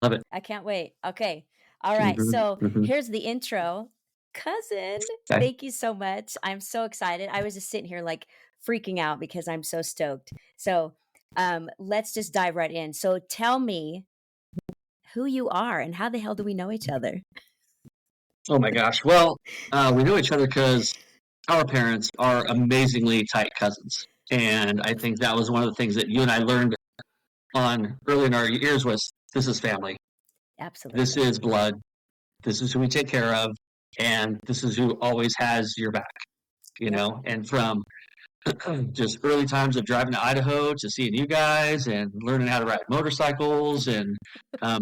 Love it. I can't wait. Okay. All right. Mhm, So mhm. here's the intro. Cousin, Okay. thank you so much. I'm so excited. I was just sitting here like freaking out because I'm so stoked. So let's just dive right in. So tell me who you are and how the hell do we know each other? Oh my gosh. Well, we know each other because our parents are amazingly tight cousins, and I think that was one of the things that you and I learned on early in our years was this is family, this Absolutely. is blood, this is who we take care of, and this is who always has your back. Yep. And from just early times of driving to Idaho to seeing you guys and learning how to ride motorcycles and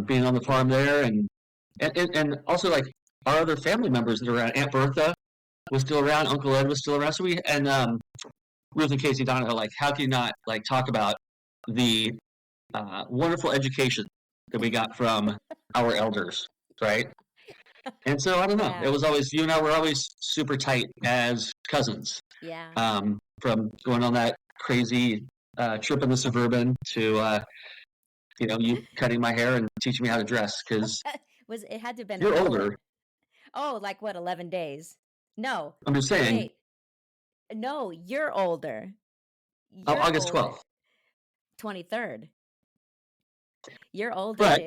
being on the farm there, and also like our other family members that are around. Aunt Bertha was still around, Uncle Ed was still around. So we and Ruth and Casey Donoho. Like, how can you not like talk about the wonderful education that we got from our elders, right? And so I don't know. It Yeah. was always you and I were always super tight as cousins. Yeah. From going on that crazy trip in the Suburban to you cutting my hair and teaching me how to dress because Was it had to have been a you're mullet? older. Oh, like what, 11 days? No. I'm just saying, Wait. No, you're older. You're August older. 12th. 23rd. You're older, But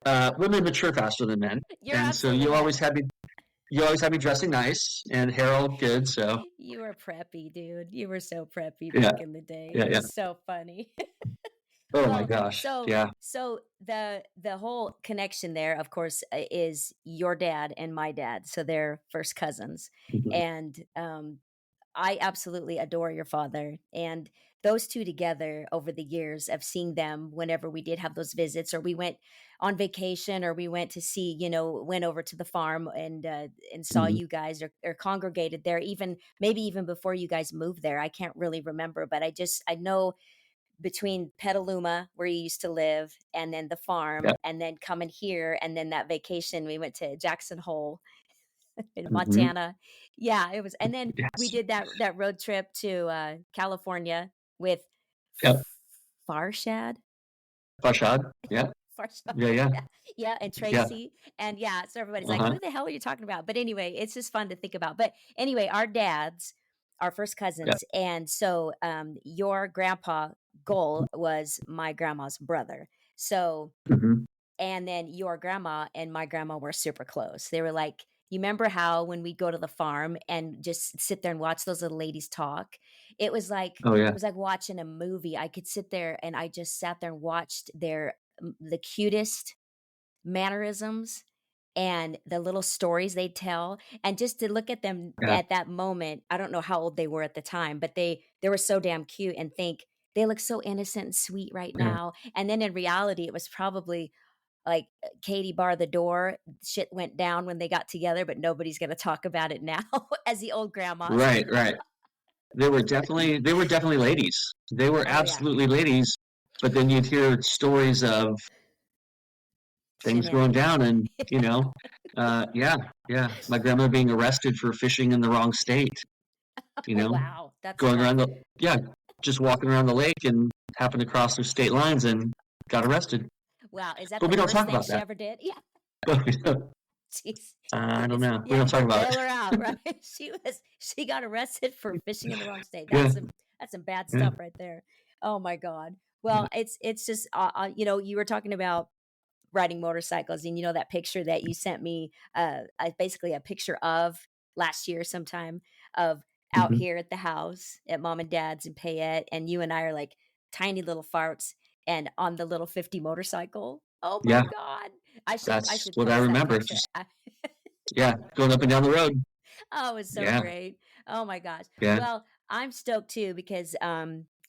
dude. women mature faster than men, You're and so absolutely right. you always had me dressing nice and hair all good. So You were preppy, dude. You were so preppy yeah, back in the day. yeah, It yeah. was so funny. Oh my Well, gosh, so yeah. so the whole connection there, of course, is your dad and my dad. So they're first cousins. Mhm. And I absolutely adore your father. And those two together over the years of seeing them whenever we did have those visits, or we went on vacation, or we went to see, went over to the farm and saw Mhm. you guys, or congregated there, even maybe even before you guys moved there. I can't really remember, but I know between Petaluma, where you used to live, and then the farm, Yeah. and then coming here, and then that vacation, we went to Jackson Hole in Mhm. Montana. Yeah, it was, and then we Yes. did that road trip to, California with Yep. Farshad? Fashad. Yeah. Farshad, Yeah. Yeah. yeah, yeah, and Yeah. Tracy, and yeah, so everybody's Uh like, huh. "Who the hell are you talking about?" But anyway, it's just fun to think about. But anyway, our dads are first Yeah. cousins, and so, your grandpa Goal was my grandma's brother. So Mhm. and then your grandma and my grandma were super close. They were like, you remember how when we go to the farm and just sit there and watch those little ladies talk? Oh It yeah. was like watching a movie. I could sit there and I just sat there and watched the cutest mannerisms and the little stories they tell, and just to look at them Yeah. at that moment. I don't know how old they were at the time, but they were so damn cute, and think they look so innocent and sweet right Yeah. now. And then in reality, it was probably like, Katie barred the door, shit went down when they got together, but nobody's gonna talk about it now as the old grandmas. Right. Right. They were definitely ladies. They were Oh, yeah. absolutely ladies. But then you'd hear stories of things going Shenanigans. down, and yeah, yeah. My grandma being arrested for fishing in the wrong state. You Oh, know, wow, that's going around tough. the yeah, just walking around the lake and happened to cross through state lines and got arrested. Wow, is that But the we don't worst talk thing about she that. ever did? Yeah, jeez. I don't It's know. We yeah, don't talk about bail it. her out, right? She got arrested for fishing in the wrong state. Yeah, That's some bad yeah, stuff right there. Oh my god. yeah. Well, it's just, you were talking about riding motorcycles, and that picture that you sent me, basically a picture of last year sometime, of out Mhm. here at the house at mom and dad's in Payette, and you and I are like tiny little farts and on the little 50 motorcycle. Oh my Yeah, god. I that's should what I post that remember. picture. Just yeah, going up and down the road. Oh, it's so Yeah, great. Oh my gosh. yeah. Well, I'm stoked too because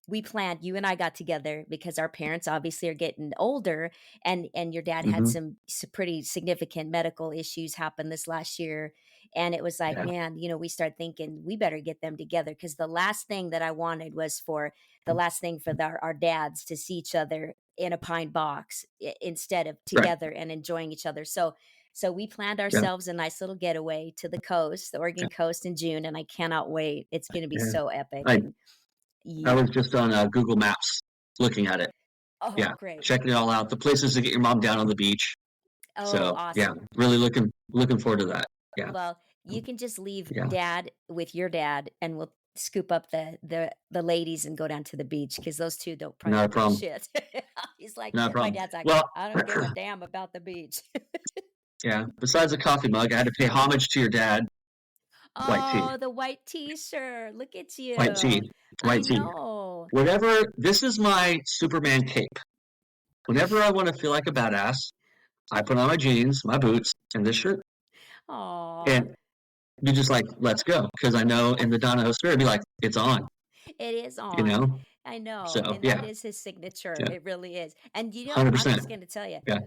we planned, you and I got together because our parents obviously are getting older, and your dad had Mhm. some pretty significant medical issues happen this last year, and it was like, Yeah, man, we started thinking we better get them together, because the last thing that I wanted was for the last thing for our dads to see each other in a pine box, instead of right. together and enjoying each other. So we planned Yeah, ourselves a nice little getaway to the coast, the yeah, Oregon coast in June, and I cannot wait. It's going to be yeah. so epic. I And I yeah, was just on Google Maps looking at it. Oh, Yeah, great. checking it all out. The places to get your mom down on the beach. Oh, So yeah, awesome. really looking forward to that. Yeah, Well, you can just leave yeah, dad with your dad, and we'll scoop up the ladies and go down to the beach because those 2 don't probably not a don't give a problem. shit. He's like Not a my problem. dad's like, Well, "I don't give a damn about the beach." yeah. Besides a coffee mug, I had to pay homage to your dad. White tea, Oh, the white t-shirt. Look at white you. tea, I white tea. know. Whatever. This is my Superman cape. Whenever I want to feel like a badass, I put on my jeans, my boots, and this shirt, Aw. and you just like, let's go. Because I know in the Donaho spirit, it'd be like, it's on, It is you on. know? I know, So, and that yeah, is his signature. yeah, It really is. And, I'm 100%. just gonna tell you, Yeah.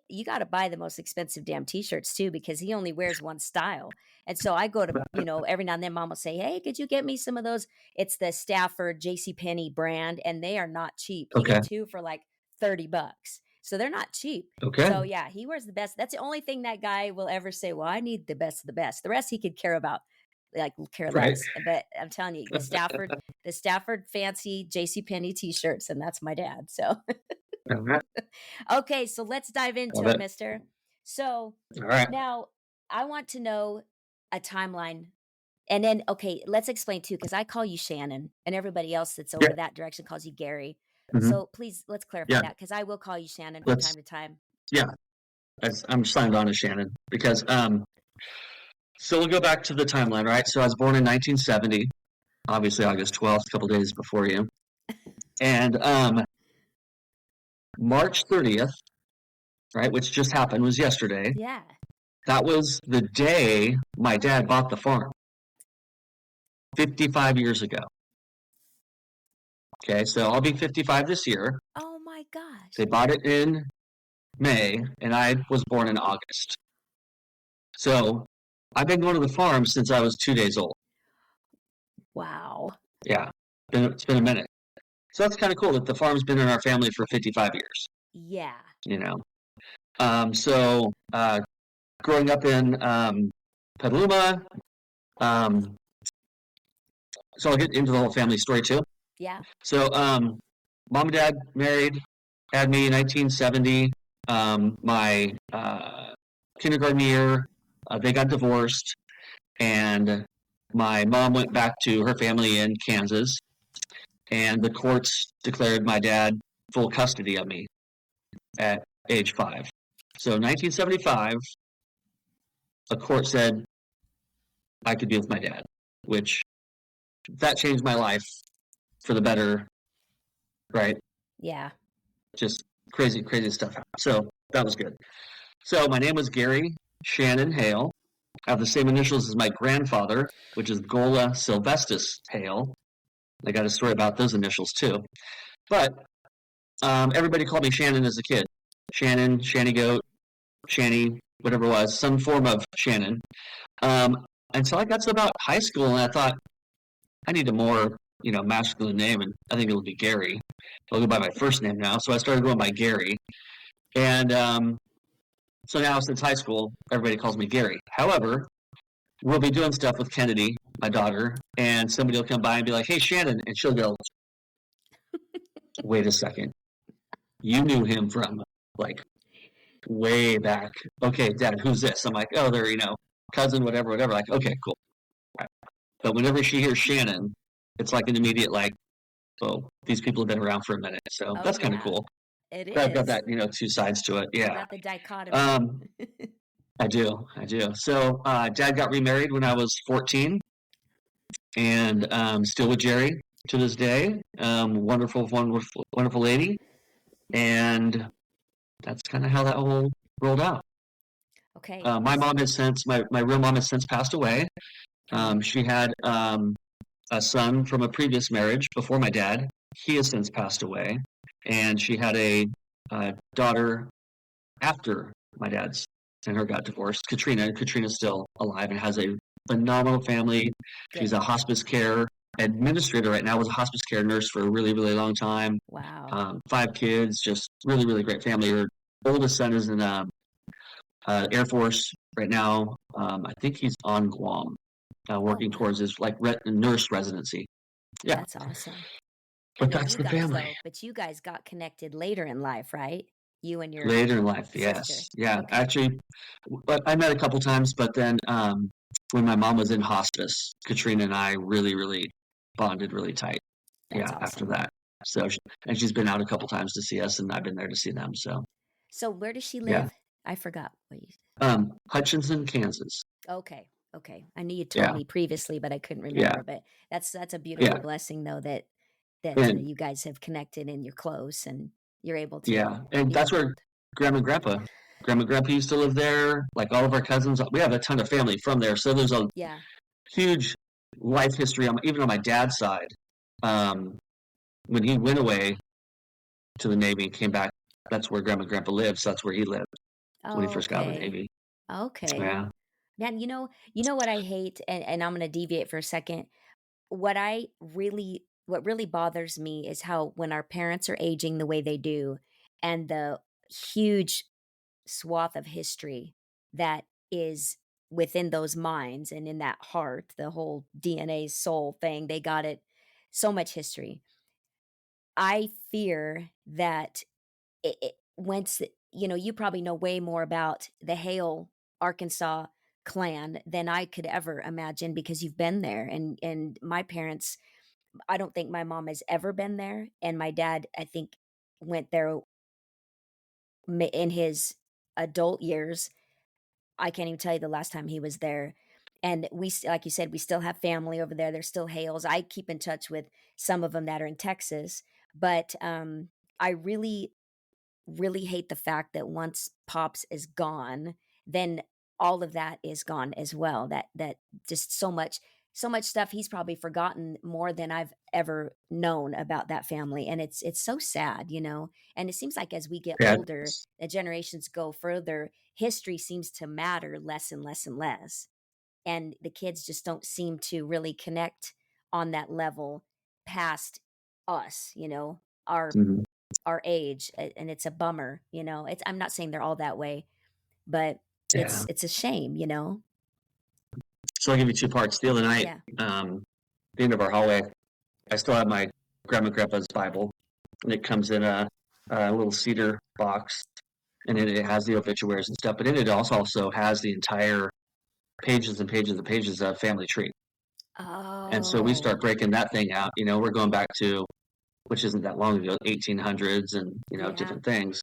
you gotta buy the most expensive damn t-shirts too because he only wears one style. And so I go to, every now and then mom will say, "Hey, could you get me some of those?" It's the Stafford JCPenney brand and they are not cheap. You Okay. get 2 for like $30. So they're not cheap. Okay. So yeah, he wears the best. That's the only thing that guy will ever say, "Well, I need the best of the best." The rest he could care about like care Right. less. But I'm telling you, the Stafford fancy JCPenney t-shirts and that's my dad. So All okay, so let's dive into love it, it. mister. So All right. now I want to know a timeline. And then, okay, let's explain too, because I call you Shannon and everybody else that's Yeah. over that direction calls you Gary. Hmm. So please, let's clarify Yeah. that because I will call you Shannon from Let's, time to time. yeah. I'm signed on to Shannon because, so we'll go back to the timeline, right? So I was born in 1970, obviously August 12th, a couple days before you. And March 30th, right, which just happened, was yesterday. Yeah. That was the day my dad bought the farm 55 years ago. Okay, so I'll be 55 this year. Oh my gosh. They bought it in May, and I was born in August. So I've been going to the farm since I was 2 days old. Wow. Yeah, it's been a minute. So that's kind of cool that the farm's been in our family for 55 years, Yeah. you know. So growing up in Petaluma, so I'll get into the whole family story too. Yeah. So mom and dad married, had me in 1970. My kindergarten year, they got divorced, and my mom went back to her family in Kansas, and the courts declared my dad full custody of me at age 5. So 1975, a court said I could be with my dad, which that changed my life for the better, right? Yeah. Just crazy, crazy stuff. So that was good. So my name was Gary Shannon Hale. I have the same initials as my grandfather, which is Gola Sylvestus Hale. I got a story about those initials too. But everybody called me Shannon as a kid. Shannon, Shanny Goat, Shanny, whatever it was, some form of Shannon. Until I got to about high school, and I thought I need a more, masculine name, and I think it'll be Gary. I'll go by my first name now, so I started going by Gary, and so now since high school, everybody calls me Gary. However, we'll be doing stuff with Kennedy, my daughter, and somebody will come by and be like, "Hey, Shannon," and she'll go, "Wait a second, you knew him from like way back. Okay, Dad, who's this?" I'm like, "Oh, they're cousin, whatever, whatever." Like, okay, cool. Right. But whenever she hears Shannon, it's like an immediate like, "Oh, these people have been around for a minute." So Oh that's kind of yeah. cool. It I've got is. that, two sides to it. You Yeah. got the dichotomy. Um, I do. I do. So, Dad got remarried when I was 14, and still with Jerry to this day. Wonderful, wonderful, wonderful lady. And that's kind of how that whole rolled out. Okay. My mom has since, my real mom has since passed away. Okay. She had a son from a previous marriage before my dad. He has since passed away. And she had a daughter after my dad's and her got divorced. Katrina. Katrina's still alive and has a phenomenal family. She's Good. a hospice care administrator right now. Was a hospice care nurse for a really, really long time. Wow. 5 kids, just really, really great family. Her oldest son is in Air Force right now. I think he's on Guam, Oh working wow. towards his like nurse residency. Yeah. That's awesome. I But know that's you the guys family. though, but you guys got connected later in life, right? You and your Later in life, sister. yes. Yeah, Okay, actually, but I met a couple times, but then when my mom was in hospice, Katrina and I really, really bonded really tight. that's Yeah, after awesome. that. So, and she's been out a couple times to see us, and I've been there to see them. So, So where does she yeah. live? I forgot what you Hutchinson, Kansas. Okay, okay. I knew you told Yeah, me previously, but I couldn't yeah, remember, but that's a beautiful yeah, blessing though that and you guys have connected and you're close and you're able to, yeah, and you that's know. where grandma and grandpa used to live there. Like all of our cousins, we have a ton of family from there. So there's a Yeah. huge life history even on my dad's side. Um, when he went away to the Navy and came back, that's where grandma and grandpa lived. So that's where he lived when he first got out of the Okay. Navy. Okay. Yeah, Man, you know what I hate, and I'm gonna deviate for a second. What really bothers me is how when our parents are aging the way they do, and the huge swath of history that is within those minds and in that heart, the whole DNA soul thing, they got it so much history. I fear that once you probably know way more about the Hale, Arkansas clan than I could ever imagine because you've been there and my parents, I don't think my mom has ever been there and my dad I think went there in his adult years. I can't even tell you the last time he was there. And like you said, we still have family over there. There's still Hales. I keep in touch with some of them that are in Texas, but I really hate the fact that once Pops is gone, then all of that is gone as well. That just so much stuff he's probably forgotten more than I've ever known about that family. And it's so sad. And it seems like as we get yeah, older, the generations go further, history seems to matter less and less and less. And the kids just don't seem to really connect on that level past us, our mhm, our age, and it's a bummer. I'm not saying they're all that way, but yeah. it's a shame. So I'll give you two parts. The other night, Yeah. the end of our hallway, I still have my grandma and grandpa's Bible, and it comes in a little cedar box, and it has the obituaries and stuff. But in it also has the entire pages and pages and pages of family tree. And so we Oh, start breaking that thing out. We're going back to which isn't that long ago, 1800s, and yeah. different things.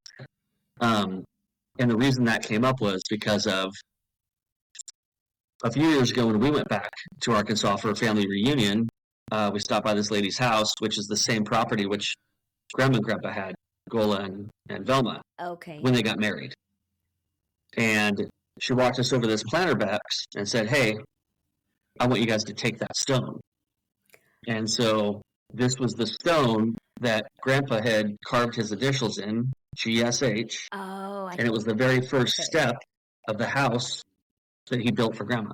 Um, and the reason that came up was because of a few years ago when we went back to Arkansas for a family reunion. We stopped by this lady's house, which is the same property which grandma and grandpa had, Gola and Velma, Okay. when they got married. And she walked us over this planter box and said, "Hey, I want you guys to take that stone." And so this was the stone that grandpa had carved his initials in, GSH, Oh, and it was the very first okay. step of the house that he built for grandma.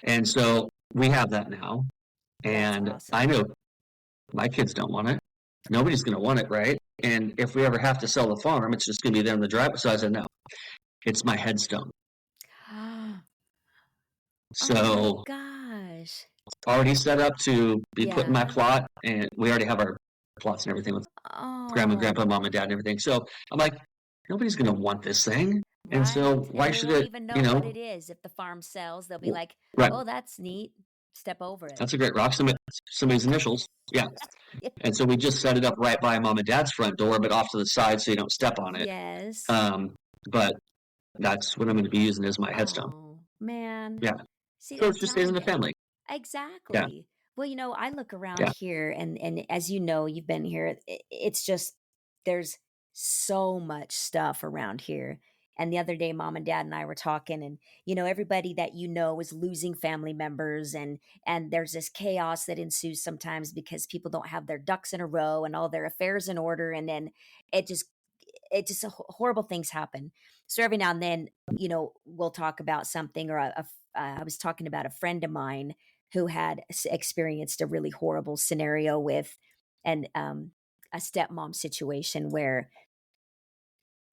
And so we have that now. That's And I awesome. know my kids don't want it. Nobody's going to want it, right? And if we ever have to sell the farm, it's just going to be there in the driveway. So I said, no, it's my headstone. Oh my So gosh. already set up to be put in my Yeah. plot, and we already have our plots and everything with grandma, Oh, grandpa, mom, and dad, and everything. So I'm like, nobody's going to want this thing, and so right. why And they should won't it? even know what it is. If the farm sells, they'll be like, Right? oh, that's neat. Step over it. That's a great rock. Somebody's initials. Yeah. And so we just set it up right by mom and dad's front door, but off to the side so you don't step on it. Yes. Um, but that's what I'm going to be using as my headstone. Oh, man. Yeah. See, So it I'm just stays in telling the you. family. Yeah. Exactly. Well, I look around Yeah. here and as you know, you've been here, it's just there's so much stuff around here. And the other day mom and dad and I were talking and everybody that is losing family members and there's this chaos that ensues sometimes because people don't have their ducks in a row and all their affairs in order and then it just horrible things happen. So every now and then, we'll talk about something or I was talking about a friend of mine who had experienced a really horrible scenario with and a stepmom situation where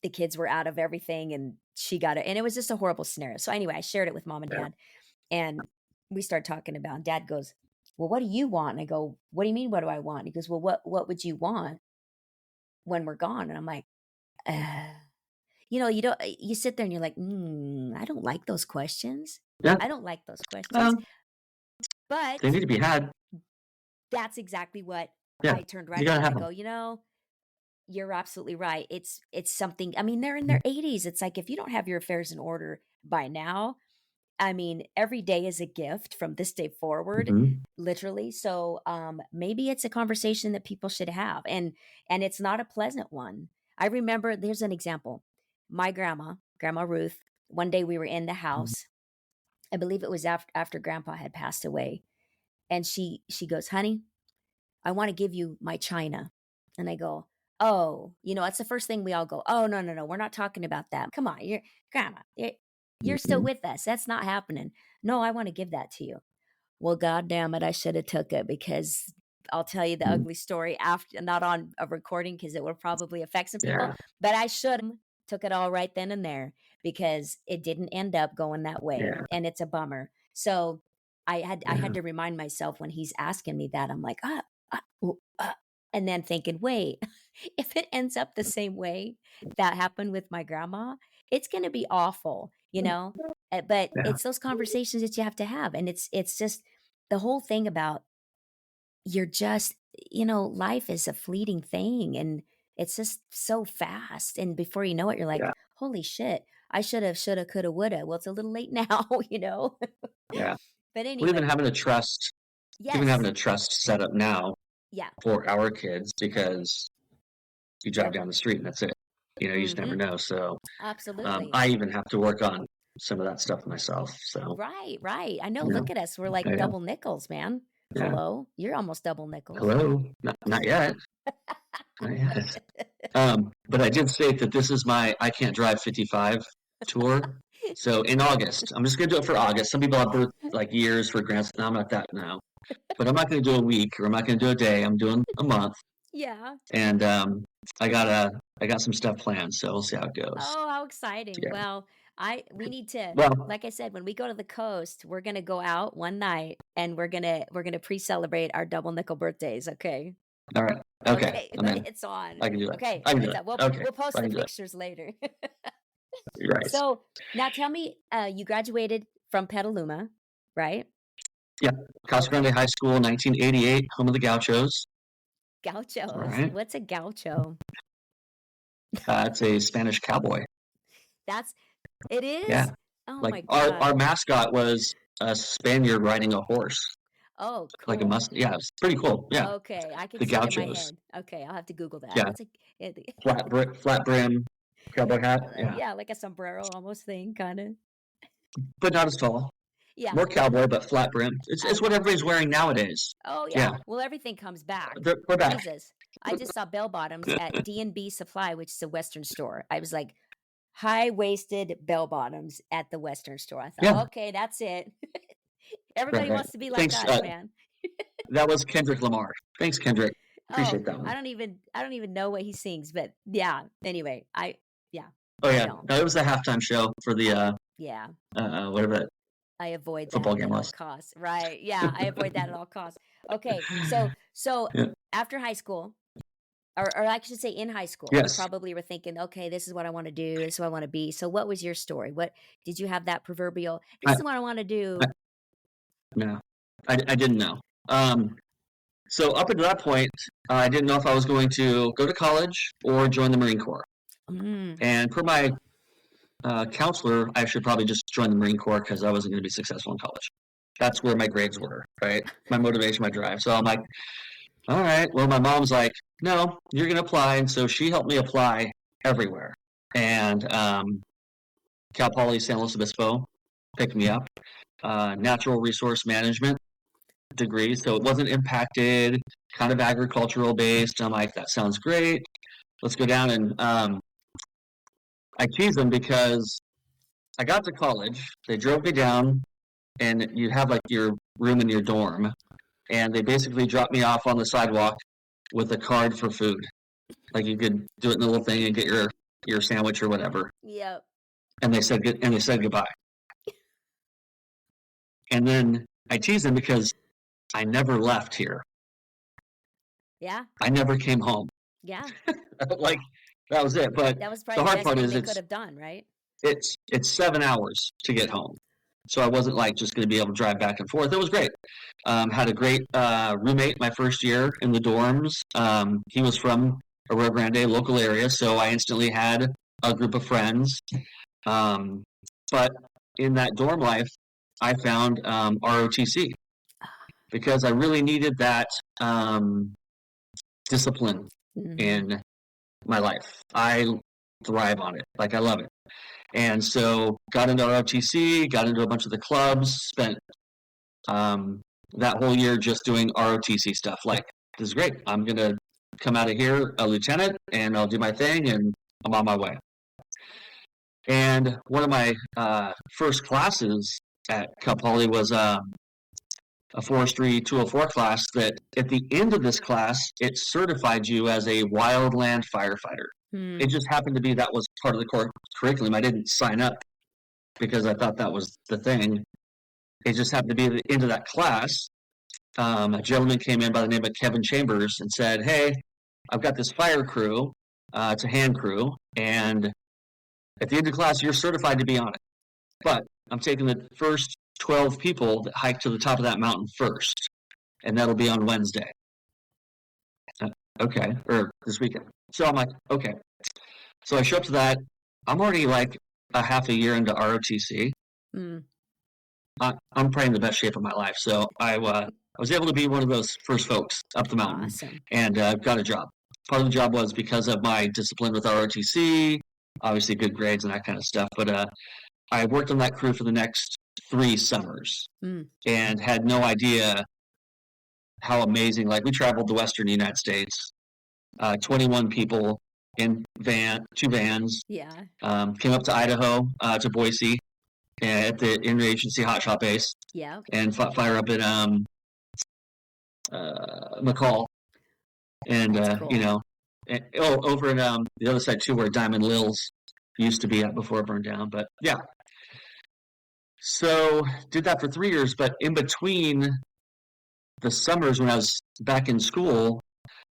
the kids were out of everything and she got it and it was just a horrible scenario. So anyway, I shared it with mom and Yeah. dad and we started talking about and dad goes, well, what do you want? And I go, what do you mean? What do I want? He goes, well, what would you want when we're gone? And I'm like, uh, you don't, you sit there and you're like, I don't like those questions. Yeah. I don't like those questions. Um, But they need to be had. that's exactly what Yeah. I turned right You gotta around. have I them. go, you're absolutely right. It's something. I mean, they're in their 80s. It's like if you don't have your affairs in order by now, I mean, every day is a gift from this day forward, Mm-hmm. literally. So maybe it's a conversation that people should have, and it's not a pleasant one. I remember there's an example. My Grandma Ruth. One day we were in the house. I believe it was after Grandpa had passed away, and she goes, "Honey, I want to give you my china." And I go, "Oh, it's the first thing we all go, oh, no, no, no, we're not talking about that. Come on, grandma, you're still Mm-hmm. with us. That's not happening. No, I want to give that to you." Well, God damn it, I should have took it because I'll tell you the ugly story after, not on a recording because it would probably affect some people, Yeah. but I should have took it all right then and there because it didn't end up going that way. Yeah. And it's a bummer. So I had Yeah. to remind myself when he's asking me that, I'm like, ooh, and then thinking, wait, if it ends up the same way that happened with my grandma, it's going to be awful. But Yeah. it's those conversations that you have to have, and it's just the whole thing about you're just life is a fleeting thing, and it's just so fast, and before you know it, you're like, Yeah. holy shit, I should have, shoulda, coulda, woulda. Well, it's a little late now. Yeah. But We're even anyway, having a trust, even having yes, a trust set up now yeah, for our kids because you drive down the street and that's it. You just never mm-hmm, know. So absolutely. I even have to work on some of that stuff myself. So Right, right. I know. you know, Look at us. We're like yeah, double nickels, man. yeah. Hello. You're almost double nickels. Hello, not yet, not yet. But I did state that this is my I Can't Drive 55 tour. So in August, I'm just gonna do it for August. Some people have birth like years for grants. No, I'm not that now. But I'm not gonna do a week or I'm not gonna do a day. I'm doing a month. Yeah. And I got some stuff planned, so we'll see how it goes. Oh, how exciting. Yeah. Well, we need to, Well, like I said, when we go to the coast, we're gonna go out one night and we're gonna pre-celebrate our double nickel birthdays, okay? all right. Okay. Okay, I'm in. it's on. I can do it. Okay, I can do it's it. on. We'll Okay. we'll post I the can do it. pictures later. You're right. So now tell me, you graduated from Petaluma, right? Yeah. Casa Grande High School, 1988, home of the Gauchos. All Gauchos. right. What's a gaucho? It's a Spanish cowboy. That's it Yeah. is? Oh Like my our god. mascot was a Spaniard riding a horse, Oh, like a cool. must. Yeah, it's pretty cool. Yeah. Okay, I can The see it in my Gauchos. head. Okay, I'll have to Google that. Yeah. What's a Flat brim, cowboy hat. Yeah. yeah, like a sombrero almost thing, kind of. But not as tall. Yeah. More cowboy, but flat brim. It's what Okay. everybody's wearing nowadays. Oh Yeah. yeah. Well, everything comes back. We're back. Jesus. I just saw bell bottoms at D&B Supply, which is a Western store. I was like, high-waisted bell bottoms at the Western store. I thought, Yeah. okay, that's it. Right, Everybody right. wants to be like Thanks. us, man. That was Kendrick Lamar. Thanks, Kendrick. Oh, Appreciate that one. I don't even know what he sings, but yeah. Anyway, yeah, Oh I yeah, don't. no, it was the halftime show for the Yeah, whatever that I avoid football that game at all was. costs. Right? Yeah, I avoid that at all costs. Okay, so Yeah. after high school, or I should say in high school, you Yes. probably were thinking, okay, this is what I want to do. This is what I want to be. So, what was your story? What did you have that proverbial? This I, is what I want to I do. no, I didn't know. So up until that point, I didn't know if I was going to go to college or join the Marine Corps. Mm, And for my counselor, I should probably just join the Marine Corps because I wasn't going to be successful in college. That's where my grades were, right? My motivation, my drive. So I'm like, all right. Well, my mom's like, no, you're going to apply. And so she helped me apply everywhere. And Cal Poly San Luis Obispo picked me up. Natural resource management degree. So it wasn't impacted, kind of agricultural based. I'm like, that sounds great. Let's go down. And I tease them because I got to college. They drove me down, and you have like your room in your dorm. And they basically dropped me off on the sidewalk with a card for food. Like you could do it in the little thing and get your sandwich or whatever. yep. And they said goodbye. And then I tease them because I never left here. Yeah. I never came home. Yeah. Like, that was it. But That was the probably the hard best part thing is they could have done, right? it's 7 hours to get home. So I wasn't like just going to be able to drive back and forth. It was great. Had a great roommate my first year in the dorms. He was from a Rio Grande local area, so I instantly had a group of friends. But in that dorm life, I found ROTC because I really needed that discipline Mhm. in my life. I thrive on it. Like, I love it. And so got into ROTC, got into a bunch of the clubs, spent that whole year just doing ROTC stuff. Like, this is great. I'm going to come out of here a lieutenant and I'll do my thing and I'm on my way. And one of my first classes at Cal Poly was a Forestry 204 class that at the end of this class, it certified you as a wildland firefighter. Hmm. It just happened to be that was part of the curriculum. I didn't sign up because I thought that was the thing. It just happened to be at the end of that class. A gentleman came in by the name of Kevin Chambers and said, "Hey, I've got this fire crew. It's a hand crew, and at the end of class, you're certified to be on it. But I'm taking the first 12 people that hike to the top of that mountain first, and that'll be on Wednesday." Okay, or this weekend. So I'm like, okay. So I show up to that. I'm already like a half a year into ROTC. Mm. I'm probably in the best shape of my life. So I was able to be one of those first folks up the mountain Awesome. and got a job. Part of the job was because of my discipline with ROTC, obviously good grades and that kind of stuff. But I worked on that crew for the next 3 summers and had no idea how amazing. Like, we traveled the Western United States, 21 people in 2 vans. Yeah. Came up to Idaho, to Boise, at the interagency hotshot base. Yeah. And fire up at McCall, and cool. over in the other side too, where Diamond Lils used to be at before it burned down. But yeah, so did that for 3 years. But in between the summers when I was back in school,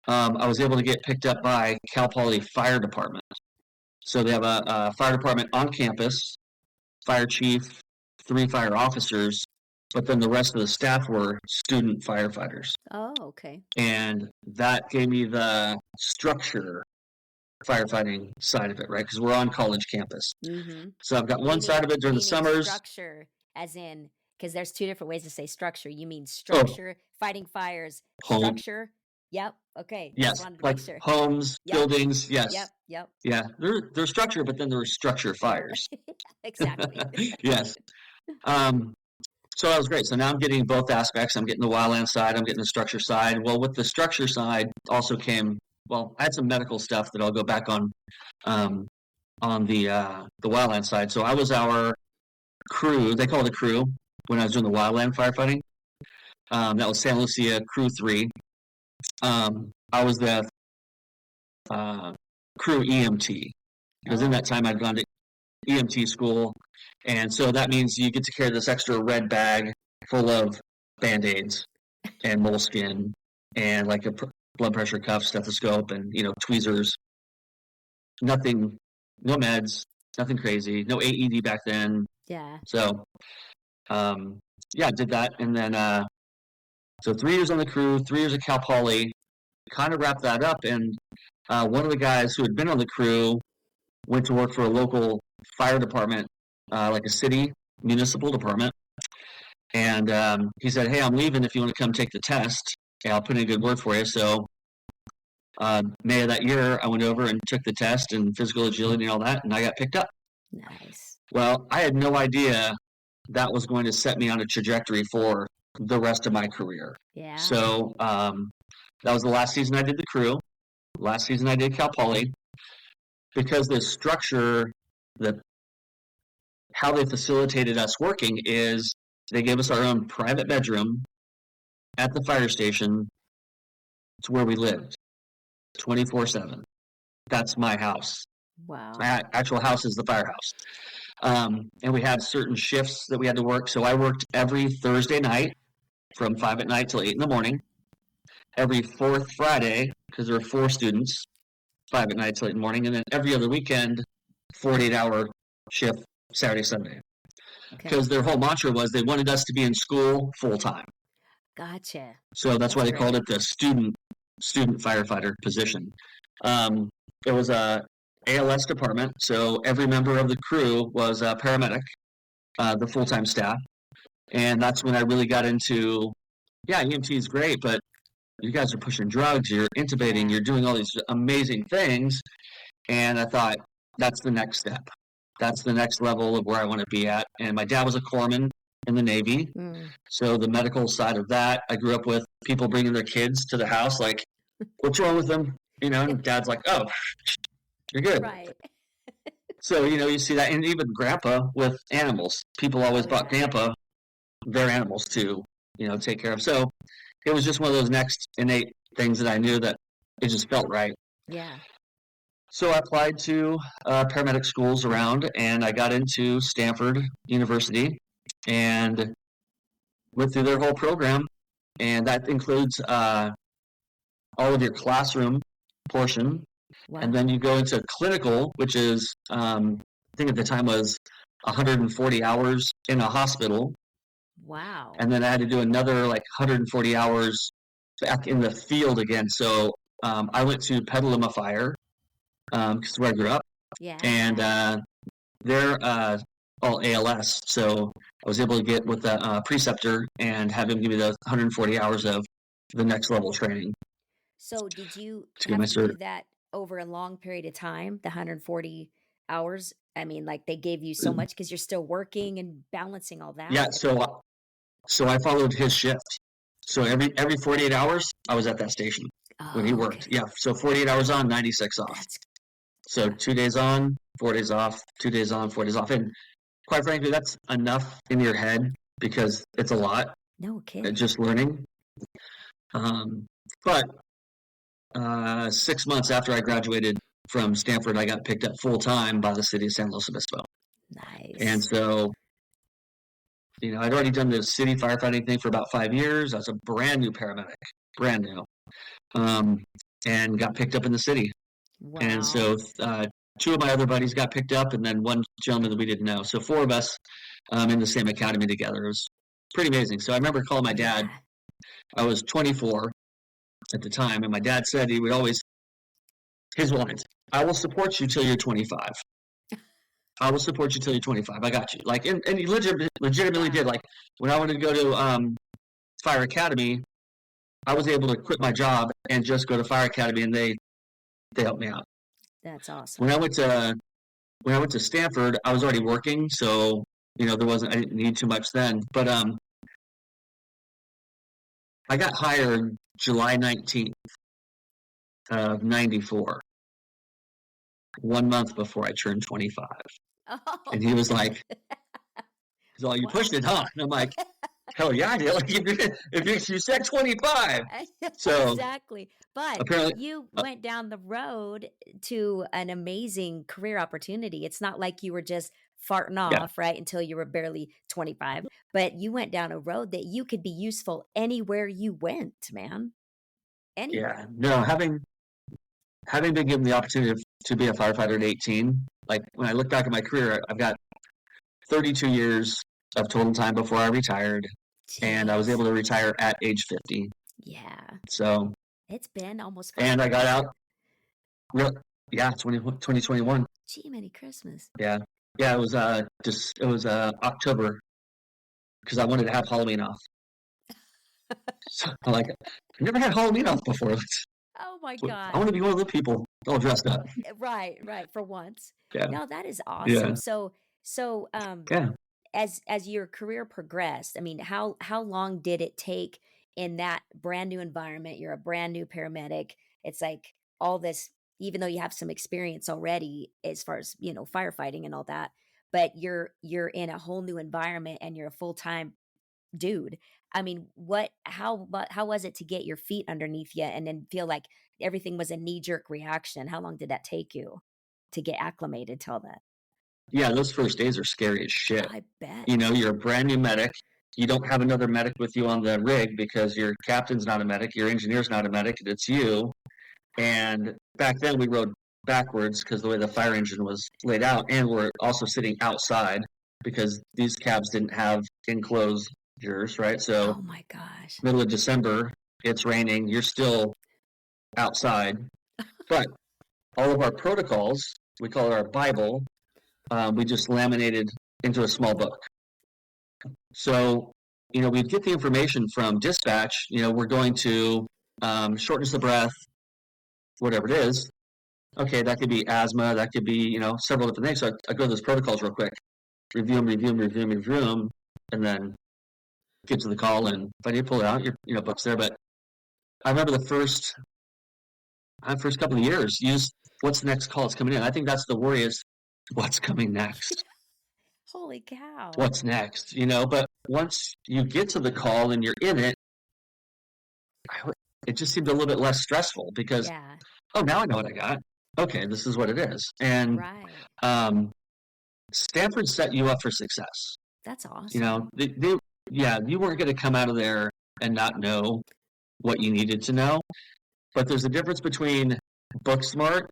I was able to get picked up by Cal Poly Fire Department. So they have a fire department on campus, fire chief, 3 fire officers, but then the rest of the staff were student firefighters. Oh, okay. And that gave me the structure firefighting side of it, right? Because we're on college campus. Mm-hmm. So I've got one side of it during the summers. Structure, as in, because there's 2 different ways to say structure. You mean structure, fighting fires, home. Structure. Yep. Okay. Yes, like homes, buildings. Yes. Yep. Yeah, they're structure, but then there's structure fires. Exactly. Yes. So that was great. So now I'm getting both aspects. I'm getting the wildland side. I'm getting the structure side. Well, with the structure side also came, I had some medical stuff that I'll go back on the wildland side. So I was our crew. They call it a crew when I was doing the wildland firefighting. That was San Lucia Crew 3. I was the crew EMT because in that time I'd gone to EMT school. And so that means you get to carry this extra red bag full of Band-Aids and moleskin and like a blood pressure cuff, stethoscope, and, tweezers. Nothing, no meds, nothing crazy, no AED back then. Yeah. So, I did that. And then, so 3 years on the crew, 3 years at Cal Poly, kind of wrapped that up. And one of the guys who had been on the crew went to work for a local fire department, like a city municipal department. And he said, "Hey, I'm leaving if you want to come take the test. Okay, I'll put in a good word for you." So May of that year, I went over and took the test and physical agility and all that, and I got picked up. Nice. Well, I had no idea that was going to set me on a trajectory for the rest of my career. Yeah. So that was the last season I did the crew. Last season I did Cal Poly. Because the structure, how they facilitated us working is they gave us our own private bedroom at the fire station. It's where we lived 24/7. That's my house. Wow. My actual house is the firehouse. And we had certain shifts that we had to work. So I worked every Thursday night from 5 at night till 8 in the morning. Every fourth Friday, because there were 4 students, 5 at night till 8 in the morning. And then every other weekend, 48-hour shift, Saturday, Sunday. Because Okay. their whole mantra was they wanted us to be in school full time. Gotcha. So that's why That's they called great. it the student firefighter position. It was a ALS department, so every member of the crew was a paramedic, the full-time staff, and that's when I really got into, yeah, EMT is great, but you guys are pushing drugs, you're intubating, Yeah. you're doing all these amazing things, and I thought that's the next step. That's the next level of where I want to be at. And my dad was a corpsman in the Navy, Mm. so the medical side of that, I grew up with people bringing their kids to the house, like, what's wrong with them? And dad's like, oh, you're good. Right. So, you see that, and even grandpa with animals. People always Oh brought yeah. grandpa their animals to, take care of. So it was just one of those next innate things that I knew that it just felt right. Yeah. So I applied to paramedic schools around, and I got into Stanford University and went through their whole program. And that includes all of your classroom portion. And Wow. then you go into clinical, which is, I think at the time was 140 hours in a hospital. Wow. And then I had to do another like 140 hours back in the field again. So I went to Petaluma Fire, because where I grew up. And Yeah. they're all ALS. So I was able to get with the preceptor and have him give me those 140 hours of the next level training So did you to get have my to cert. do that over a long period of time, the 140 hours? I mean, like they gave you so much because you're still working and balancing all Yeah, that? so I followed his shift. So every 48 hours, I was at that station when he Oh, worked. okay. Yeah, so 48 hours on, 96 off. That's So 2 days on, 4 days off, 2 days on, 4 days off. And quite frankly, that's enough in your head because it's a lot, no kidding. just learning. Um, but 6 months after I graduated from Stanford, I got picked up full time by the city of San Luis Obispo. And Nice. so, I'd already done the city firefighting thing for about 5 years. I was a brand new paramedic, brand new, um, and got picked up in the city. And Wow. so, two of my other buddies got picked up, and then one gentleman that we didn't know. So 4 of us in the same academy together. It was pretty amazing. So I remember calling my dad. Yeah. I was 24 at the time, and my dad said he would always, his lines, I will support you till you're 25. I will support you till you're 25. I got you. Like, and he legitimately did. Wow. Like, when I wanted to go to Fire Academy, I was able to quit my job and just go to Fire Academy, and they helped me out. That's When awesome. I went to Stanford, I was already working, so I didn't need too much then. But I got hired July 19th of '94, 1 month before I turned 25, Oh, and he was like, "He's all, you pushed wow. it, huh?" And I'm like, "Hell yeah, I did!" Like, if you said 25, I know, so exactly. But apparently, you uh, went down the road to an amazing career opportunity. It's not like you were just farting yeah, off, right, until you were barely 25, but you went down a road that you could be useful anywhere you went, man. yeah, Anywhere. no, having been given the opportunity to be a firefighter at 18, like when I look back at my career, I've got 32 years of total time before I retired, and I was able Jeez. to retire at age 50. Yeah. So, It's been almost 5 and I got years. out, real, yeah, 2021. Gee, Merry Christmas. Yeah, yeah, it was October because I wanted to have Halloween off. So I'm like, I never had Halloween off before. Oh my I want god. to be one of the people all dressed up. Right, right, for once. Yeah, No, that is yeah, awesome. So, yeah. as your career progressed, I mean, how long did it take in that brand new environment? You're a brand new paramedic. It's like all this, even though you have some experience already as far as, firefighting and all that, but you're in a whole new environment and you're a full-time dude. I mean, how was it to get your feet underneath you and then feel like everything was a knee-jerk reaction? How long did that take you to get acclimated to all that? Yeah, those first days are scary as Oh, shit. I bet. You're a brand new medic. you don't have another medic with you on the rig because your captain's not a medic, your engineer's not a medic, it's you. And back then we rode backwards because the way the fire engine was laid out, and we're also sitting outside because these cabs didn't have enclosures, right? So Oh my gosh. middle of December, it's raining, you're still outside. But all of our protocols, we call it our Bible, we just laminated into a small book. So, we'd get the information from dispatch, we're going to shortness of breath, whatever it is. Okay, that could be asthma, that could be, several different things. So I go to those protocols real quick, review them, and then get to the call. And if I need to pull it out, your book's there. But I remember the first couple of years, use what's the next call that's coming in. I think that's the worry is what's coming next. Holy cow. What's next? But once you get to the call and you're in it, it just seemed a little bit less stressful because, oh, now I know what I got. Okay, this is what it is. And Stanford set you up for success. That's awesome. You weren't going to come out of there and not know what you needed to know. But there's a difference between book smart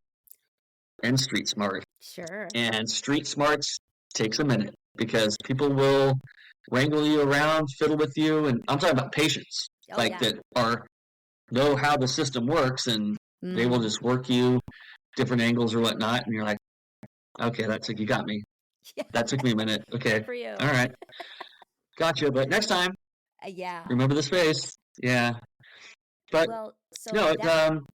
and street smart. Sure. And street smarts takes a minute because people will wrangle you around, fiddle with you, and I'm talking about patients that know how the system works, and they will just work you different angles or whatnot, and you're like, okay, you got me. Yeah. That took me a minute. Okay, good for you. All right, gotcha. But next time, remember this face. Yeah, but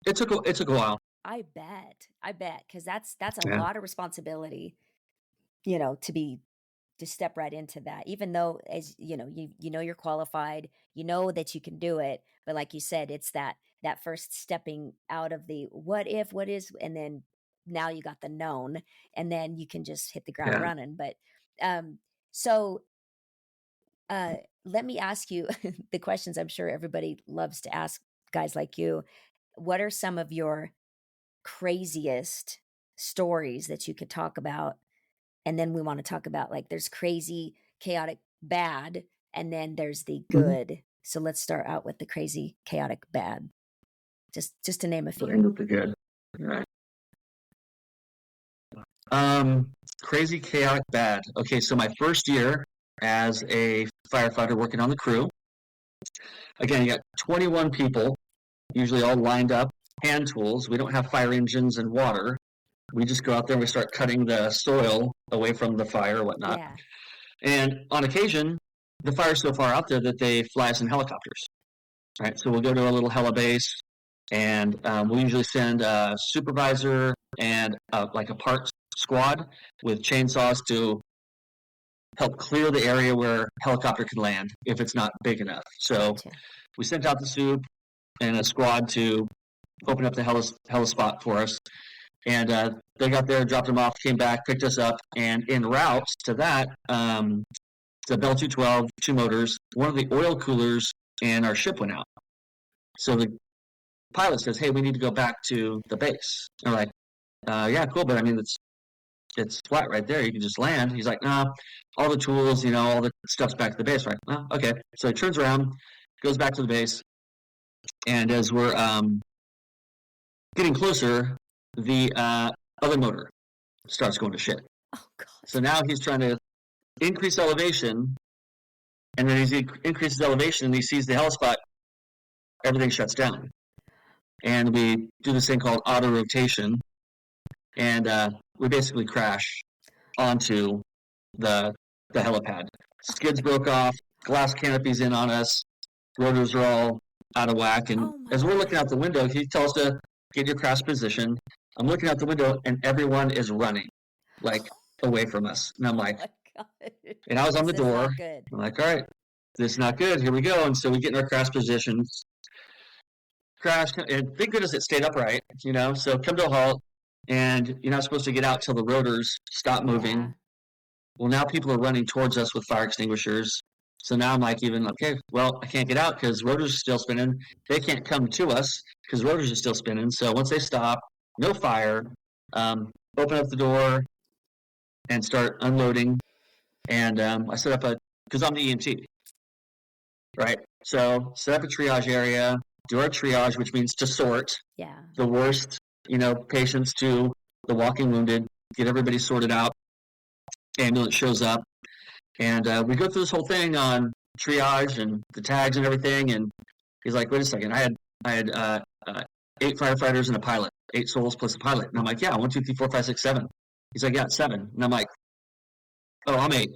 it took a while. I bet, because that's a lot of responsibility, to step right into that, even though, as you're qualified, that you can do it. But like you said, it's that first stepping out of the what is, and then now you got the known, and then you can just hit the ground running. But so let me ask you the questions I'm sure everybody loves to ask guys like you. What are some of your craziest stories that you could talk about? And then we want to talk about, like, there's crazy, chaotic, bad, and then there's the good. Mm-hmm. So let's start out with the crazy, chaotic, bad. Just to name a few. The good. All right. Crazy, chaotic, bad. Okay, so my first year as a firefighter working on the crew. Again, you got 21 people, usually all lined up, hand tools. We don't have fire engines and water. We just go out there and we start cutting the soil away from the fire or whatnot. Yeah. And on occasion, the fire's so far out there that they fly us in helicopters. Right, so we'll go to a little heli base, and we'll usually send a supervisor and like a parts squad with chainsaws to help clear the area where helicopter can land if it's not big enough. So we sent out the soup and a squad to open up the heli spot for us. And they got there, dropped them off, came back, picked us up, and en route to that, the Bell 212, 2 motors, one of the oil coolers and our ship went out. So the pilot says, hey, we need to go back to the base. And we're like, yeah, cool, but I mean, it's flat right there. You can just land. He's like, nah, all the tools, all the stuff's back to the base. Right? Oh, okay. So he turns around, goes back to the base, and as we're getting closer, the other motor starts going to shit. Oh, God. So now he's trying to increase elevation, and then as he increases elevation and he sees the helispot, everything shuts down. And we do this thing called auto rotation, and we basically crash onto the helipad. Skids broke off, glass canopies in on us, rotors are all out of whack, and as we're looking out the window, he tells us to get your crash position. I'm looking out the window, and everyone is running, like, away from us. And I'm like, and I was on the door. I'm like, all right, this is not good. Here we go. And so we get in our crash positions, crash, and thank goodness it stayed upright, so come to a halt, and you're not supposed to get out till the rotors stop moving. Yeah. Well, now people are running towards us with fire extinguishers. So now I'm like, okay, well, I can't get out because rotors are still spinning. They can't come to us because rotors are still spinning. So once they stop, no fire, open up the door and start unloading. And I set up because I'm the EMT. right? So set up a triage area, do our triage, which means to sort Yeah. the worst, patients to the walking wounded, get everybody sorted out. Ambulance shows up, and we go through this whole thing on triage and the tags and everything. And he's like, "Wait a second, I had 8 firefighters and a pilot, 8 souls plus a pilot." And I'm like, "Yeah, 1, 2, 3, 4, 5, 6, 7." He's like, "Yeah, 7." And I'm like, "Oh, I'm 8."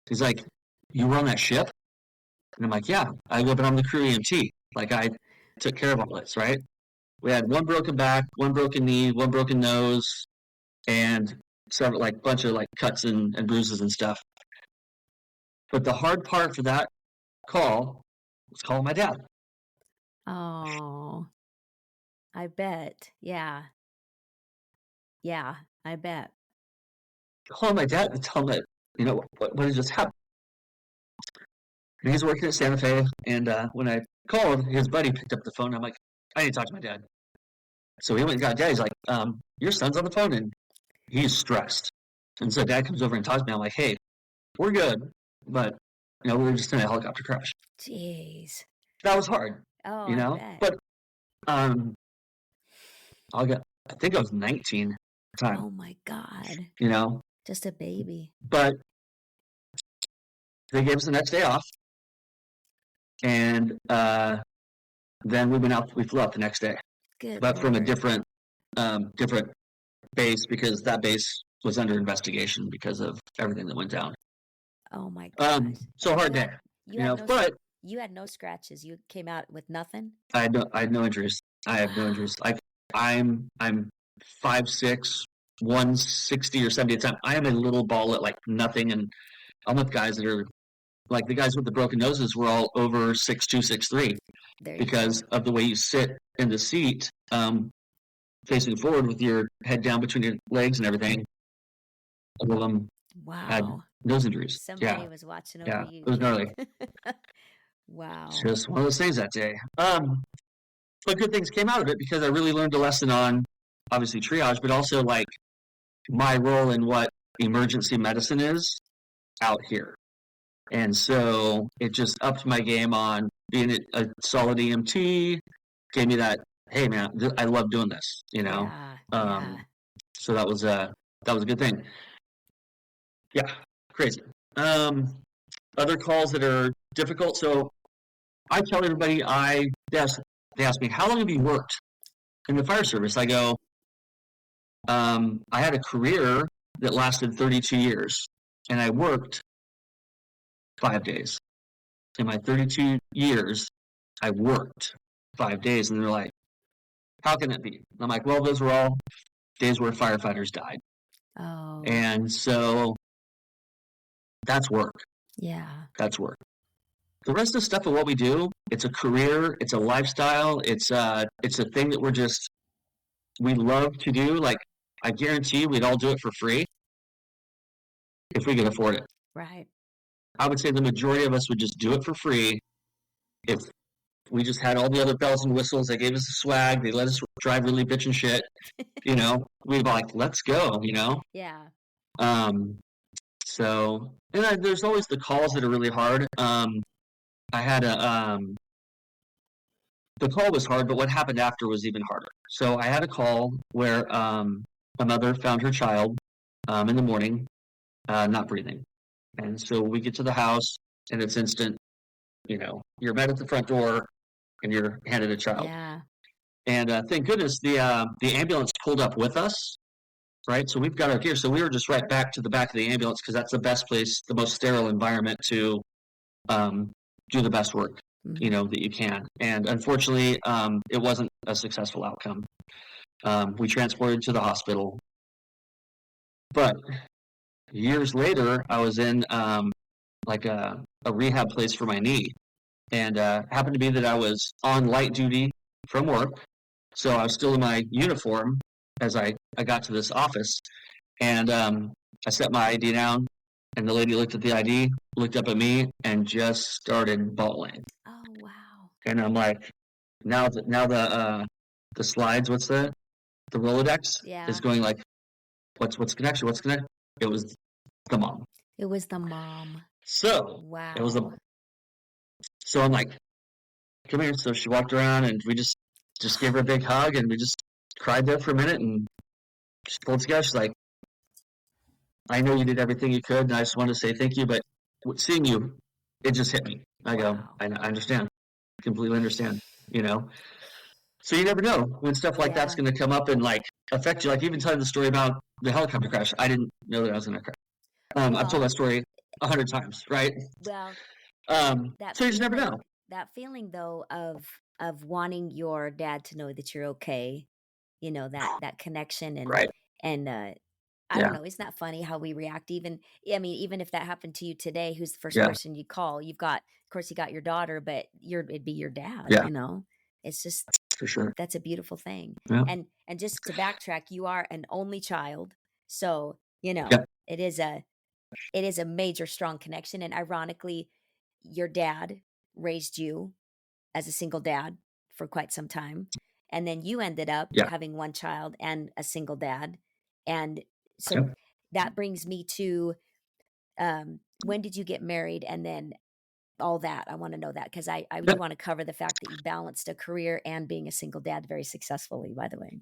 He's like, "You were on that ship?" And I'm like, "Yeah, but I'm the crew EMT. Like, I took care of all this, right?" We had 1 broken back, 1 broken knee, 1 broken nose, and several, like, bunch of, like, cuts and bruises and stuff. But the hard part for that call was calling my dad. Oh, I bet. Yeah. Yeah, I bet. Calling my dad to tell him that, what had just happened. And he's working at Santa Fe, and when I called, his buddy picked up the phone. I'm like, "I need to talk to my dad." So he went and got dad. He's like, "Your son's on the phone," and he's stressed. And so dad comes over and talks to me. I'm like, "Hey, we're good, but we were just in a helicopter crash." Jeez. That was hard, Oh, I bet. But um, I think I was 19 at the time, Oh my God. you know. Just a baby. But they gave us the next day off, and then we flew out the next day, Good but from a Lord. different base, because that base was under investigation because of everything that went down. Oh my gosh. So hard day, but you had no scratches. You came out with nothing? I had no injuries. I have no injuries. Like, I'm 5'6", 160 or 70 at the time. I am a little ball at like nothing, and I'm with guys that are like the guys with the broken noses were all over 6'2", 6'3", because of the way you sit in the seat, facing forward with your head down between your legs and everything. All of them had nose injuries. Somebody was watching over you. It was gnarly. Wow. It's just one of those things that day. But good things came out of it, because I really learned a lesson on, obviously, triage, but also like my role in what emergency medicine is out here. And so it just upped my game on being a solid EMT, gave me that, hey man, I love doing this, Yeah. So that was a good thing. Yeah, crazy. Other calls that are difficult. So I tell everybody, they ask me, "How long have you worked in the fire service?" I go, I had a career that lasted 32 years, and I worked 5 days. In my 32 years, I worked 5 days. And they're like, "How can that be?" And I'm like, "Well, those were all days where firefighters died." Oh. And so that's work. Yeah. That's work. The rest of the stuff of what we do, it's a career, it's a lifestyle, it's a thing that we love to do. Like, I guarantee we'd all do it for free if we could afford it. Right. I would say the majority of us would just do it for free if we just had all the other bells and whistles. They gave us the swag, they let us drive really bitch and shit. We'd be like, let's go, Yeah. So, and there's always the calls that are really hard. I had the call was hard, but what happened after was even harder. So I had a call where a mother found her child in the morning, not breathing. And so we get to the house, and it's instant, you're met at the front door, and you're handed a child. Yeah. And thank goodness the ambulance pulled up with us, right? So we've got our gear. So we were just right back to the back of the ambulance, because that's the best place, the most sterile environment to do the best work, that you can. And unfortunately, it wasn't a successful outcome. We transported to the hospital. But years later, I was in like a rehab place for my knee. And happened to be that I was on light duty from work. So I was still in my uniform as I got to this office. And I set my ID down, and the lady looked at the ID, looked up at me, and just started bawling. Oh, wow. And I'm like, now the slides, what's the Rolodex is going like, what's connection? What's connection? It was the mom. It was the mom. So wow. It was So I'm like, come here. So she walked around and we just gave her a big hug and we just cried there for a minute and she pulled together. She's like, I know you did everything you could and I just wanted to say thank you, but seeing you, it just hit me. I go, Wow. I understand, completely understand, you know? So you never know when stuff like that's Yeah. going to come up and like affect you. Like even telling the story about the helicopter crash, I didn't know that I was going to crash. I've told Well, that story 100 times, right? well, that So you just never feeling know. that feeling though of wanting your dad to know that you're okay, that connection Right. and I don't Yeah. know, isn't that funny how we react even I mean, even if that happened to you today, who's the first Yeah. person you call? You've got of course you got your daughter, but it'd be your dad, Yeah. you know? It's just For sure. that's a beautiful thing. Yeah. And just to backtrack, you are an only child. So, Yeah. it is a major strong connection and ironically your dad raised you as a single dad for quite some time and then you ended up Yeah. having one child and a single dad and so Yeah. that brings me to when did you get married and then all that I want to know that because I Yeah. do want to cover the fact that you balanced a career and being a single dad very successfully by the way.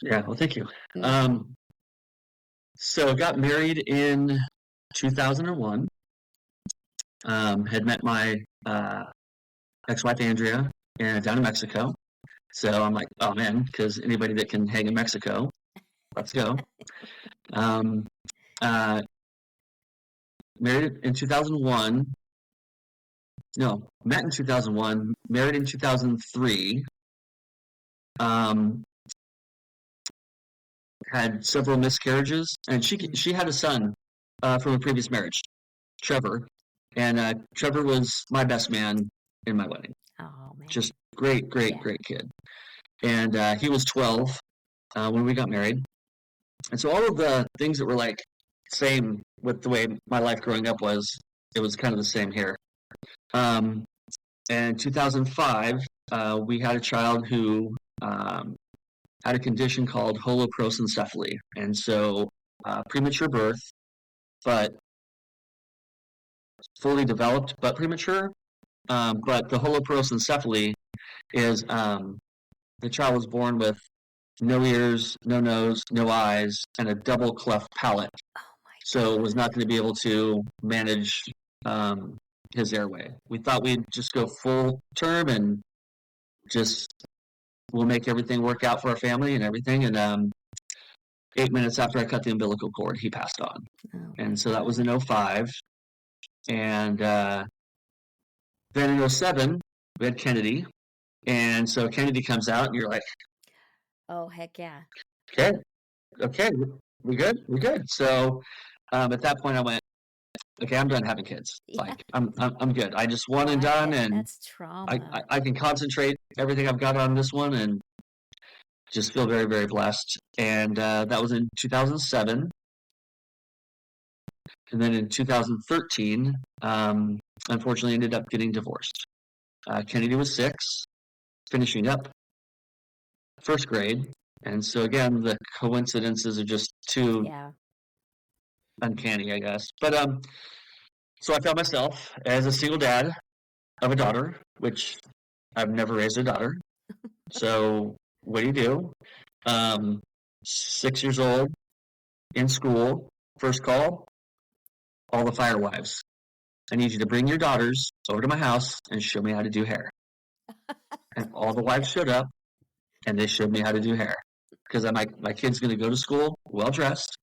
Yeah. Well, thank you. Hmm. Um, so got married in 2001. Had met my ex-wife Andrea down in Mexico. So I'm like, oh man, because anybody that can hang in Mexico, let's go. Um, uh, Married in 2001. No, met in 2001. Married in 2003. Um, had several miscarriages, and Mm. she had a son from a previous marriage, Trevor, and Trevor was my best man in my wedding. Oh man. Just great, great, Yeah. great kid. And he was 12 when we got married, and so all of the things that were like same with the way my life growing up was, it was kind of the same here. Um, and in 2005, we had a child who had a condition called holoprosencephaly, and so premature birth, but fully developed but premature. But the holoprosencephaly is the child was born with no ears, no nose, no eyes, and a double cleft palate. Oh my So was not going to be able to manage um, his airway. We thought we'd just go full term and just we'll make everything work out for our family and everything. And 8 minutes after I cut the umbilical cord, he passed on. oh my And so that was god. in '05. And then in '07, we had Kennedy. And so Kennedy comes out, and you're like, Oh heck yeah. okay, okay, we good, we're good. So at that point, I went, okay, I'm done having kids. Yeah. Like I'm good. I just one Oh, and I done, bet and that's trauma. I can concentrate everything I've got on this one, and just feel very very blessed. And that was in 2007, and then in 2013, unfortunately, ended up getting divorced. Kennedy was 6, finishing up first grade, and so again, the coincidences are just too Yeah. uncanny, I guess. But so I found myself as a single dad of a daughter, which I've never raised a daughter. So what do you do? 6 years old, in school, first call, all the fire wives. I need you to bring your daughters over to my house and show me how to do hair. And all the wives showed up and they showed me how to do hair. Because I'm like, my kid's going to go to school well dressed,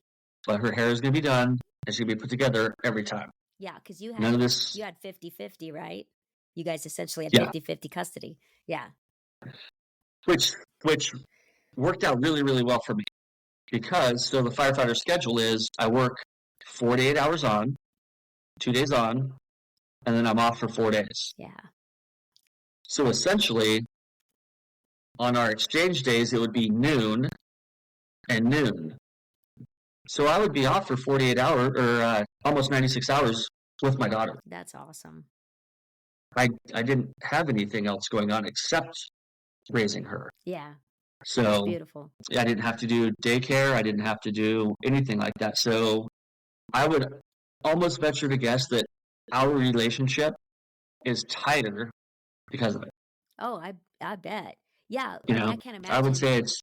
but her hair is going to be done and she's going to be put together every time. Yeah, because you None had of this, you had 50-50, right? You guys essentially had yeah, 50-50 custody. Yeah. which worked out really, really well for me. Because so the firefighter schedule is I work 48 hours on, 2 days on, and then I'm off for 4 days. Yeah. So essentially, on our exchange days, it would be noon and noon. So I would be off for 48 hours or almost 96 hours with my daughter. That's awesome. I didn't have anything else going on except raising her. Yeah. That's So beautiful. I didn't have to do daycare. I didn't have to do anything like that. So I would almost venture to guess that our relationship is tighter because of it. Oh, I bet. Yeah, You I mean, know, I can't I would imagine say it's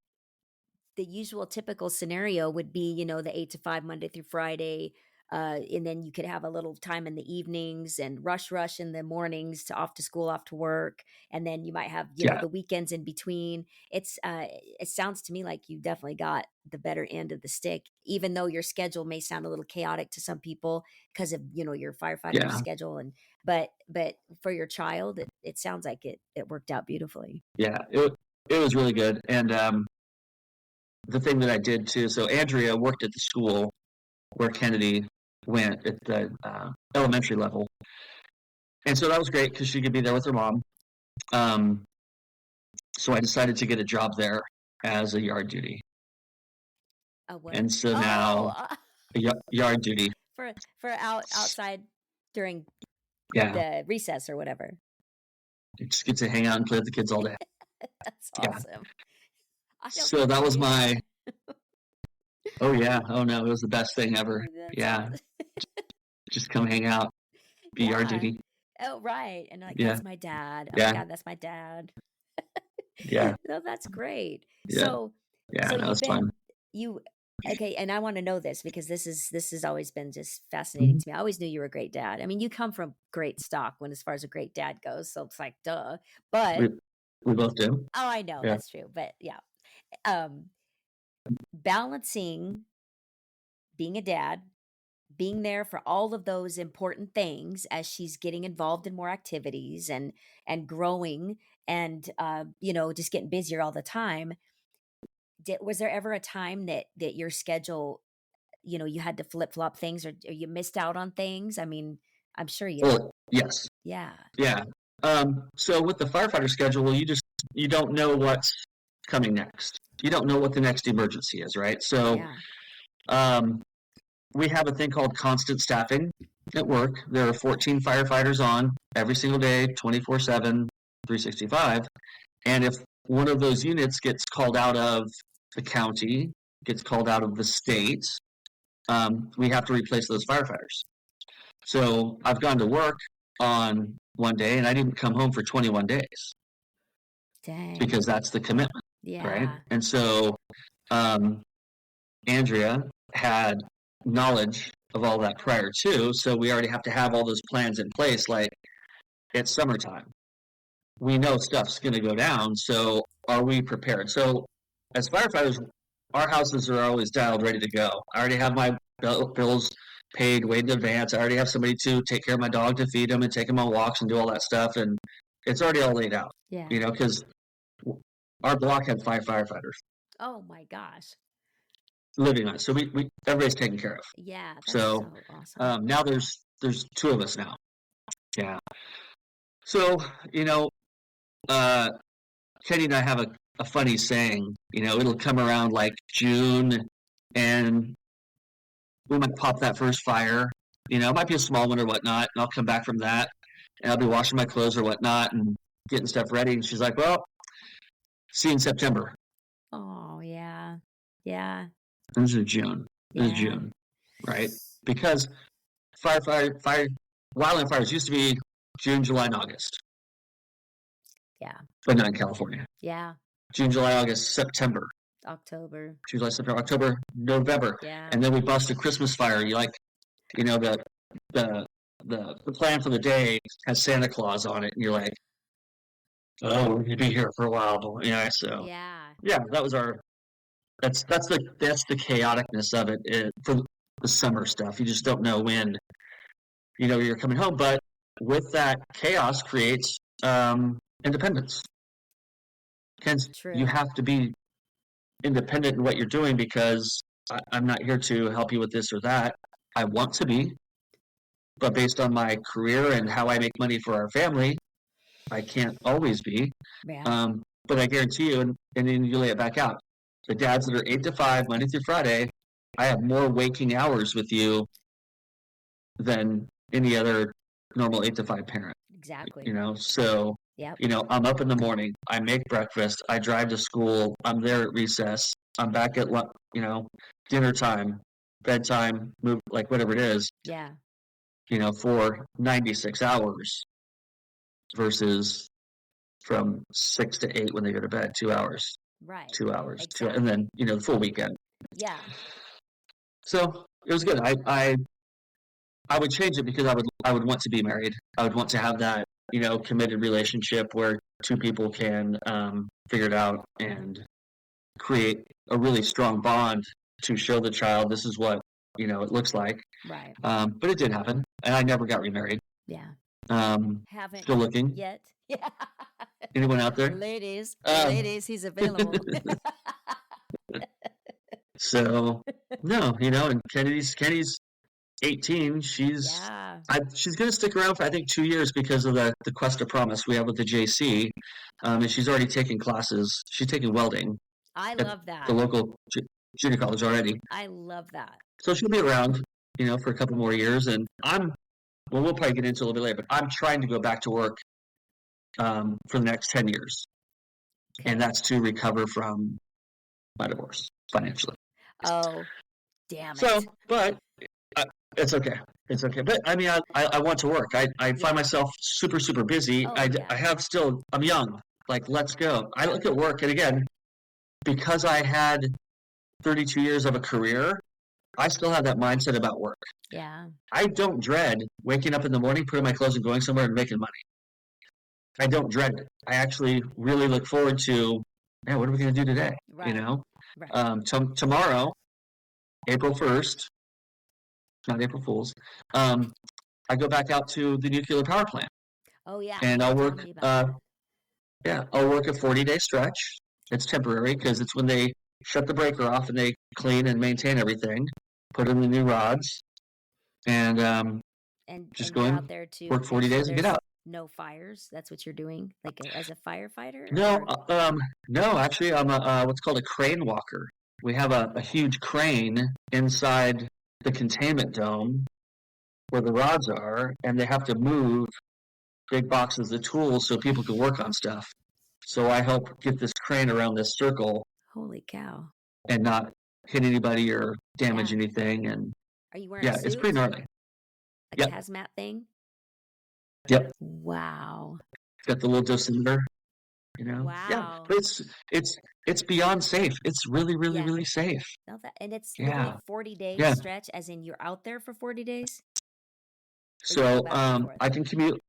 the usual typical scenario would be, the 8 to 5 Monday through Friday, and then you could have a little time in the evenings and rush in the mornings to off to school, off to work, and then you might have, yeah, the weekends in between. It sounds to me like you definitely got the better end of the stick, even though your schedule may sound a little chaotic to some people because of, your firefighter yeah, schedule but for your child, it sounds like it worked out beautifully. yeah. It was really good, and the thing that I did too. So Andrea worked at the school where Kennedy went at the elementary level, and so that was great because she could be there with her mom. Um, so I decided to get a job there as a yard duty, A what? and so Oh, now yard duty. for outside during Yeah, the recess or whatever. you just get to hang out and play with the kids all day. That's Yeah. awesome. I don't So get that to was do my. that. Oh yeah. Oh no, it was the best thing ever. That's Yeah, awesome. just come hang out, be yard Yeah. duty. Oh, right. And like, Yeah, that's my dad. Oh my yeah, God, that's my dad. yeah, No, that's great. yeah, So, yeah. so That you've was fun. been you okay, and I want to know this because this has always been just fascinating Mhm. to me. I always knew you were a great dad. I mean, you come from great stock when as far as a great dad goes, so it's like duh. We But we both do. oh, I know Yeah. that's true. But yeah, um, balancing being a dad, being there for all of those important things as she's getting involved in more activities and growing and just getting busier all the time. Was there ever a time that your schedule, you had to flip flop things or you missed out on things? I mean, I'm sure Well, yes. yeah, Yeah. So with the firefighter schedule, you don't know what's coming next. You don't know what the next emergency is, right? So yeah, um, we have a thing called constant staffing at work. There are 14 firefighters on every single day, 24/7, 365. And if one of those units gets called out of the county, gets called out of the state, we have to replace those firefighters. So I've gone to work on one day and I didn't come home for 21 days dang, because that's the commitment, right? yeah, And so um, Andrea had knowledge of all that prior to, so we already have to have all those plans in place. Like it's summertime, we know stuff's going to go down, so are we prepared? So as firefighters, our houses are always dialed, ready to go. I already have my bills paid way in advance. I already have somebody to take care of my dog, to feed him and take him on walks and do all that stuff, and it's already all laid out. yeah. You know, because our block had 5 firefighters Oh my gosh, living on it, so we everybody's taken care of. yeah, that's So so awesome. now there's 2 of us now. Yeah. So you know, uh, Kenny and I have a funny saying. You know, it'll come around like June, and we might pop that first fire. You know, it might be a small one or whatnot, and I'll come back from that, and I'll be washing my clothes or whatnot and getting stuff ready. And she's like, "Well, see you in September." Oh yeah, yeah, This is June. This is yeah, June, right? Because wildland fires used to be June, July, and August, yeah, but not in California. yeah. June, July, August, September. October, June, July, September, October, November, yeah, and then we bust a Christmas fire. You like, you know, the the plan for the day has Santa Claus on it, and you're like, oh, we're gonna be here for a while, but yeah. So yeah. yeah, that was our. That's the chaoticness of it for the summer stuff. You just don't know when you're coming home, but with that chaos creates independence. Hence, you True. have to be independent in what you're doing because I'm not here to help you with this or that. I want to be, but based on my career and how I make money for our family, I can't always be. Yeah. But I guarantee you, and then you lay it back out. The dads that are 8 to 5, Monday through Friday, I have more waking hours with you than any other normal 8 to 5 parent. Exactly. So Yep. I'm up in the morning, I make breakfast, I drive to school, I'm there at recess, I'm back at dinner time, bedtime, move like whatever it is, Yeah. for 96 hours. versus from 6 to 8 when they go to bed, 2 hours, Right. 2 hours, Exactly. and then, the full weekend. Yeah. So it was good. I would change it because I would want to be married. I would want to have that, committed relationship where two people can figure it out and create a really strong bond to show the child this is what, it looks like. Right. But it did happen, and I never got remarried. Yeah. Haven't Still looking. yet. Yeah. Anyone out there? Ladies, Um, ladies, he's available. so no, and Kenny's 18. She's Yeah. she's going to stick around for I think 2 years because of the Quest of Promise we have with the JC, and she's already taking classes. She's taking welding I at love the that. local junior college already. I love that. So she'll be around, for a couple more years. And we'll probably get into it a little bit later, but I'm trying to go back to work for the next 10 years. Okay. And that's to recover from my divorce financially. Oh, damn it. So, but it's okay. It's okay. But I mean, I want to work. I find myself super, super busy. Oh, I yeah. have still, I'm young. Like, let's go. I look at work, and again, because I had 32 years of a career, I still have that mindset about work. Yeah. I don't dread waking up in the morning, putting my clothes and going somewhere and making money. I don't dread it. I actually really look forward to, man, what are we going to do today? Right. Right. Tomorrow, April 1st, not April Fool's, I go back out to the nuclear power plant. Oh, yeah. And I'll Tell work, me about that. I'll work a 40-day stretch. It's temporary because it's when they shut the breaker off and they clean and maintain everything, put in the new rods, and just you're go out in, there to work make 40 sure days and get there's out. no fires. That's what you're doing, like as a firefighter? No, Or- no, actually, I'm what's called a crane walker. We have a huge crane inside the containment dome where the rods are, and they have to move big boxes of tools so people can work on stuff. So I help get this crane around this circle Holy cow. and not hit anybody or damage Yeah. anything. And Are you wearing a yeah, suit? it's pretty gnarly. Like Yep. a hazmat thing? Yep. Wow. Got the little dosimeter, Yeah, Wow. but it's beyond safe. It's really, really, Yeah. really safe. No, and it's Yeah. literally 40-day Yeah. stretch, as in you're out there for 40 days? Or you So go back and forth? I can commute.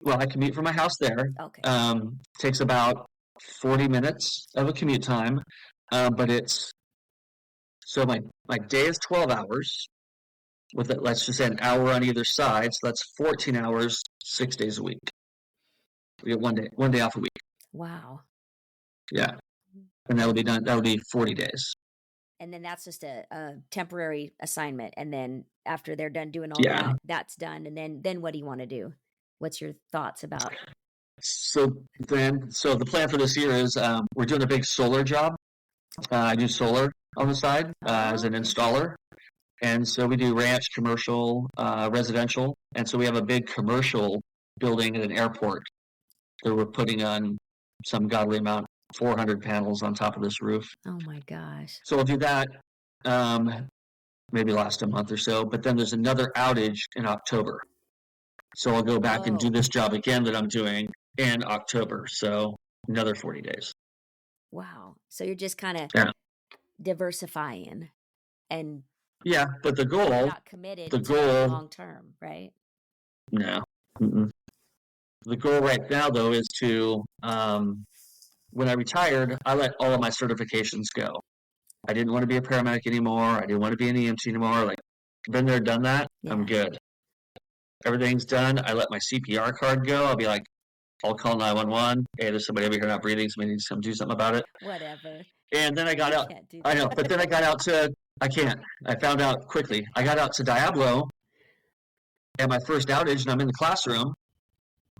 Well, I commute from my house there. Okay. Takes about 40 minutes of a commute time, but it's so my day is 12 hours with it. Let's just say an hour on either side, so that's 14 hours, 6 days a week. We get one day off a week. Wow. Yeah, and that'll be done. That'll be 40 days. And then that's just a temporary assignment. And then after they're done doing all Yeah. that's done. And then what do you want to do? What's your thoughts about? So the plan for this year is we're doing a big solar job. I do solar on the side as an Okay. installer. And so we do ranch, commercial, residential. And so we have a big commercial building at an airport that we're putting on some godly amount, 400 panels on top of this roof. Oh my gosh. So we'll do that maybe last a month or so. But then there's another outage in October. So I'll go back and do Whoa. this job again that I'm doing in October. So another 40 days. Wow. So you're just kind of Yeah. diversifying and Yeah, but the you're goal, not committed the to goal, long term, right? no. Mm-mm. The goal right now, though, is to, when I retired, I let all of my certifications go. I didn't want to be a paramedic anymore. I didn't want to be an EMT anymore. Like, been there, done that. I'm Yeah. good. Everything's done. I let my CPR card go. I'll be like, I'll call 911. Hey, there's somebody over here not breathing. Somebody needs to come do something about it. Whatever. And then I got You out. can't do I know, that. but then I got out to, I can't. I found out quickly. I got out to Diablo at my first outage, and I'm in the classroom,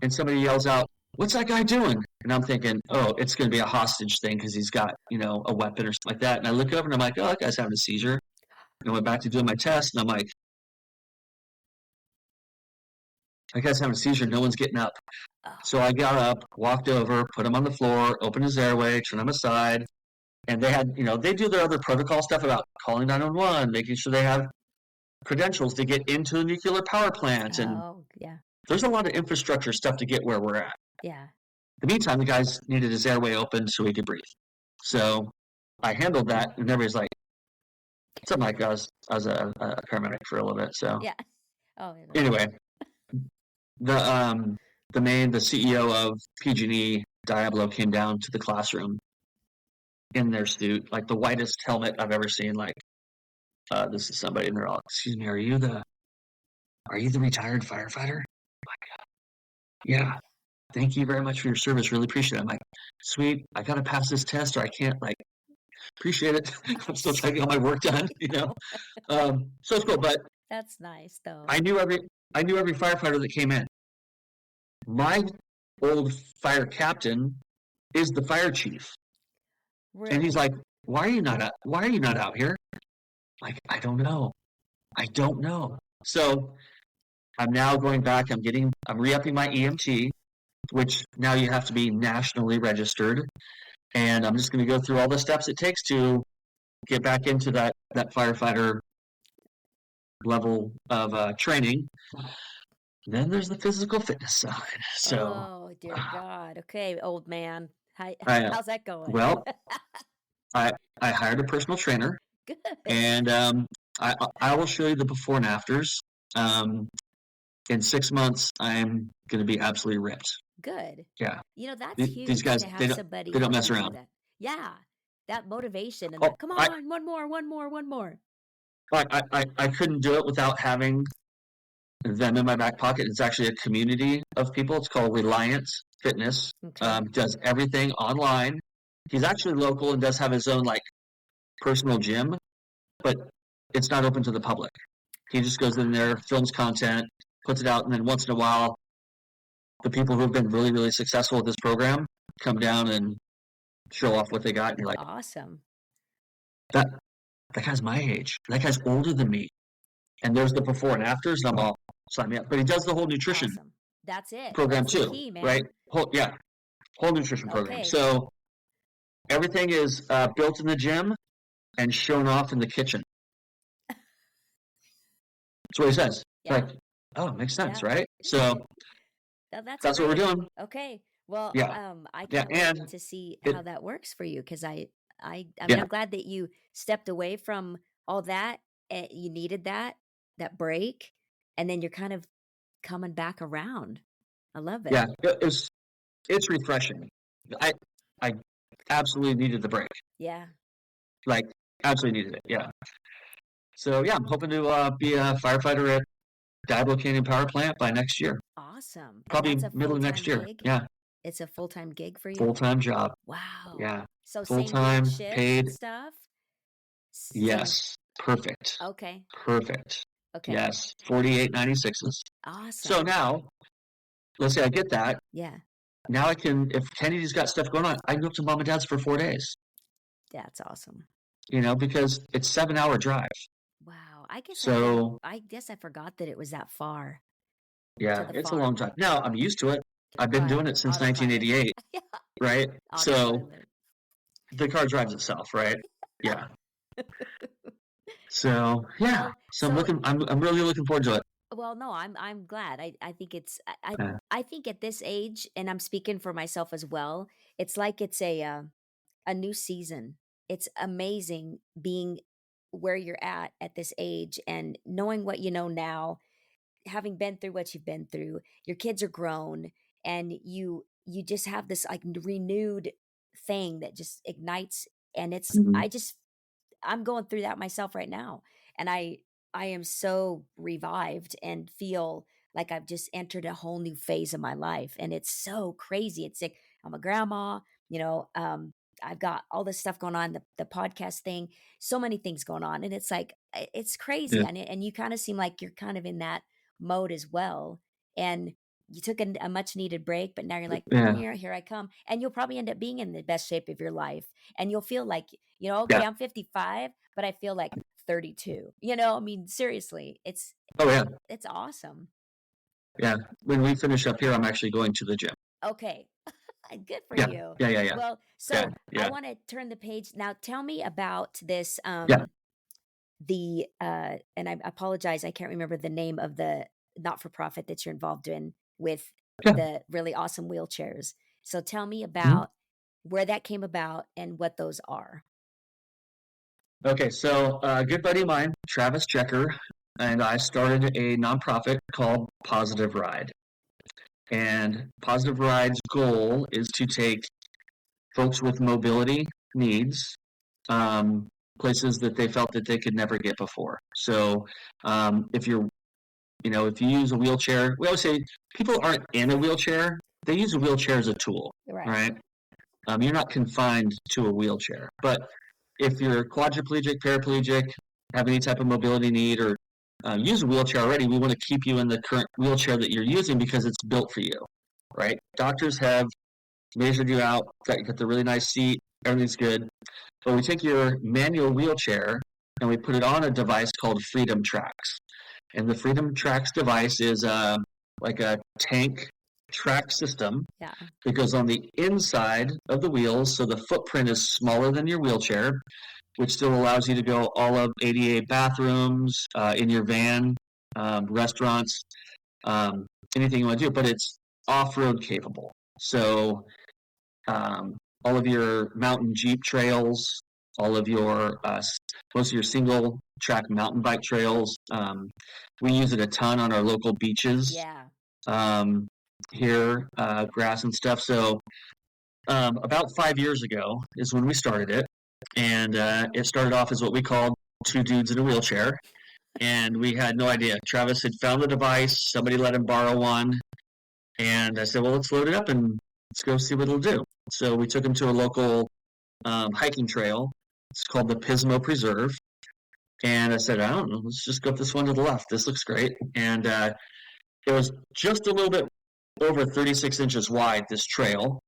and somebody yells out, "What's that guy doing?" And I'm thinking, oh, it's going to be a hostage thing because he's got, a weapon or something like that. And I look over and I'm like, oh, that guy's having a seizure. And I went back to doing my test, and I'm like, that guy's having a seizure. No one's getting up. Oh, So I got up, walked over, put him on the floor, opened his airway, turned him aside. And they had, they do their other protocol stuff about calling 911, making sure they have credentials to get into the nuclear power plant. And oh, yeah. there's a lot of infrastructure stuff to get where we're at. Yeah. In the meantime, the guys needed his airway open so he could breathe. So I handled that, and everybody's like, something like I was a paramedic for a little bit. So Yeah. Oh, yeah, that's anyway, the the CEO of PG&E Diablo came down to the classroom in their suit, like the whitest helmet I've ever seen. Like, this is somebody, and they're all, "Excuse me, are you the retired firefighter?" Yeah. Thank you very much for your service. Really appreciate it. I'm like, sweet. I gotta pass this test, or I can't. Like, appreciate it. I'm still trying to get all my work done. So it's cool. But That's nice though. I knew every firefighter that came in. My old fire captain is the fire chief, and he's Really? like, why are you not out here? Like, I don't know. So I'm now going back. I'm re-upping my EMT, which now you have to be nationally registered. And I'm just going to go through all the steps it takes to get back into that firefighter level of training. Then there's the physical fitness side. So Oh, dear God. Okay, old man. I How's that going? well, I I hired a personal trainer, Good. and I will show you the before and afters. In 6 months, I'm going to be absolutely ripped. Good. Yeah, That's these huge guys, to have they somebody don't help mess you do around. that. Yeah. That motivation and Oh, that, come on, one more, one more, one more. I couldn't do it without having them in my back pocket. It's actually a community of people. It's called Reliance Fitness. Okay. Does everything online. He's actually local and does have his own like personal gym, but it's not open to the public. He just goes in there, films content, puts it out, and then once in a while, the people who have been really, really successful with this program come down and show off what they got. And you're like, Awesome. that that guy's my age. That guy's older than me. And there's the before and afters, and I'm all, sign me up. But he does the whole nutrition Awesome. That's it. program That's the too, key, right? man. Whole nutrition program. Okay. So everything is built in the gym and shown off in the kitchen. That's what he says. Yeah. Like, oh, it makes sense, Yeah. right? So That's what we're great. doing. Okay. Well, Yeah, I yeah, can't wait and to see it, how that works for you because I mean, yeah, I'm glad that you stepped away from all that. You needed that break, and then you're kind of coming back around. I love it. yeah. It's refreshing. I I absolutely needed the break. Yeah. Like, absolutely needed it. Yeah. So yeah, I'm hoping to be a firefighter at Diablo Canyon Power Plant by next year. Awesome. And Probably that's a middle of next full-time year. gig? Yeah, It's a full-time gig for you? full-time job. Wow. Yeah, So same weird full-time, shifts paid. and stuff? Same. Yes, perfect, Okay. perfect. Okay. Yes, 48.96s. So Awesome. now, let's say I get that. Yeah. Now I can, if Kennedy's got stuff going on, I can go up to mom and dad's for 4 days. That's awesome. Because it's 7-hour drive. Wow. So I guess I forgot that it was that far to yeah, the it's a long farm. drive. Now I'm used to it. I've been Right. doing it since Autopilot. 1988, Yeah. right? So Autopilot. the car drives itself, right? Yeah. So yeah. Well, So so I'm really looking forward to it. well, no, I'm glad. I think it's Yeah. I think at this age, and I'm speaking for myself as well, it's like it's a new season. It's amazing being where you're at this age and knowing what you know now, having been through what you've been through. Your kids are grown and you just have this like renewed thing that just ignites and Mhm. I'm going through that myself right now. And I am so revived and feel like I've just entered a whole new phase of my life. And it's so crazy. It's like I'm a grandma, you know, I've got all this stuff going on, the podcast thing, so many things going on. And it's like it's crazy. Yeah. And you kind of seem like you're kind of in that mode as well. And you took a much needed break, but now you're like, Yeah. here I come. And you'll probably end up being in the best shape of your life. And you'll feel like, Yeah. okay, I'm 55, but I feel like 32. I mean, seriously, Oh yeah. it's awesome. Yeah. When we finish up here, I'm actually going to the gym. Okay. Good for Yeah. you. Yeah. Yeah. Yeah. Well, Yeah. so I Yeah. want to turn the page now. Tell me about this Yeah. the and I apologize, I can't remember the name of not-for-profit that you're involved in with Yeah. the really awesome wheelchairs. So tell me Mhm. about where that came about and what those are. Okay, so a good buddy of mine, Travis Checker, and I started a nonprofit called Positive Ride. And Positive Ride's goal is to take folks with mobility needs, um, places that they felt that they could never get before. So if you're, if you use a wheelchair, we always say people aren't in a wheelchair; they use a wheelchair as a tool, Right. right? You're not confined to a wheelchair. But if you're quadriplegic, paraplegic, have any type of mobility need, or use a wheelchair already, we want to keep you in the current wheelchair that you're using because it's built for you, right? Doctors have measured you out, got the really nice seat, everything's good. But we take your manual wheelchair and we put it on a device called Freedom Tracks. And the Freedom Tracks device is like a tank track system Yeah. that goes on the inside of the wheels, so the footprint is smaller than your wheelchair, which still allows you to go all of ADA bathrooms, in your van, restaurants, um, anything you want to do, but it's off-road capable. So all of your mountain Jeep trails, all of your most of your single track mountain bike trails. We use it a ton on our local beaches Yeah. um, here, grass and stuff. So about 5 years ago is when we started it, and it started off as what we called two dudes in a wheelchair, and we had no idea. Travis had found the device, somebody let him borrow one, and I said, well, let's load it up and let's go see what it'll do. So we took him to a local hiking trail. It's called the Pismo Preserve. And I said, I don't know, let's just go up this one to the left. This looks great. And it was just a little bit over 36 inches wide, this trail.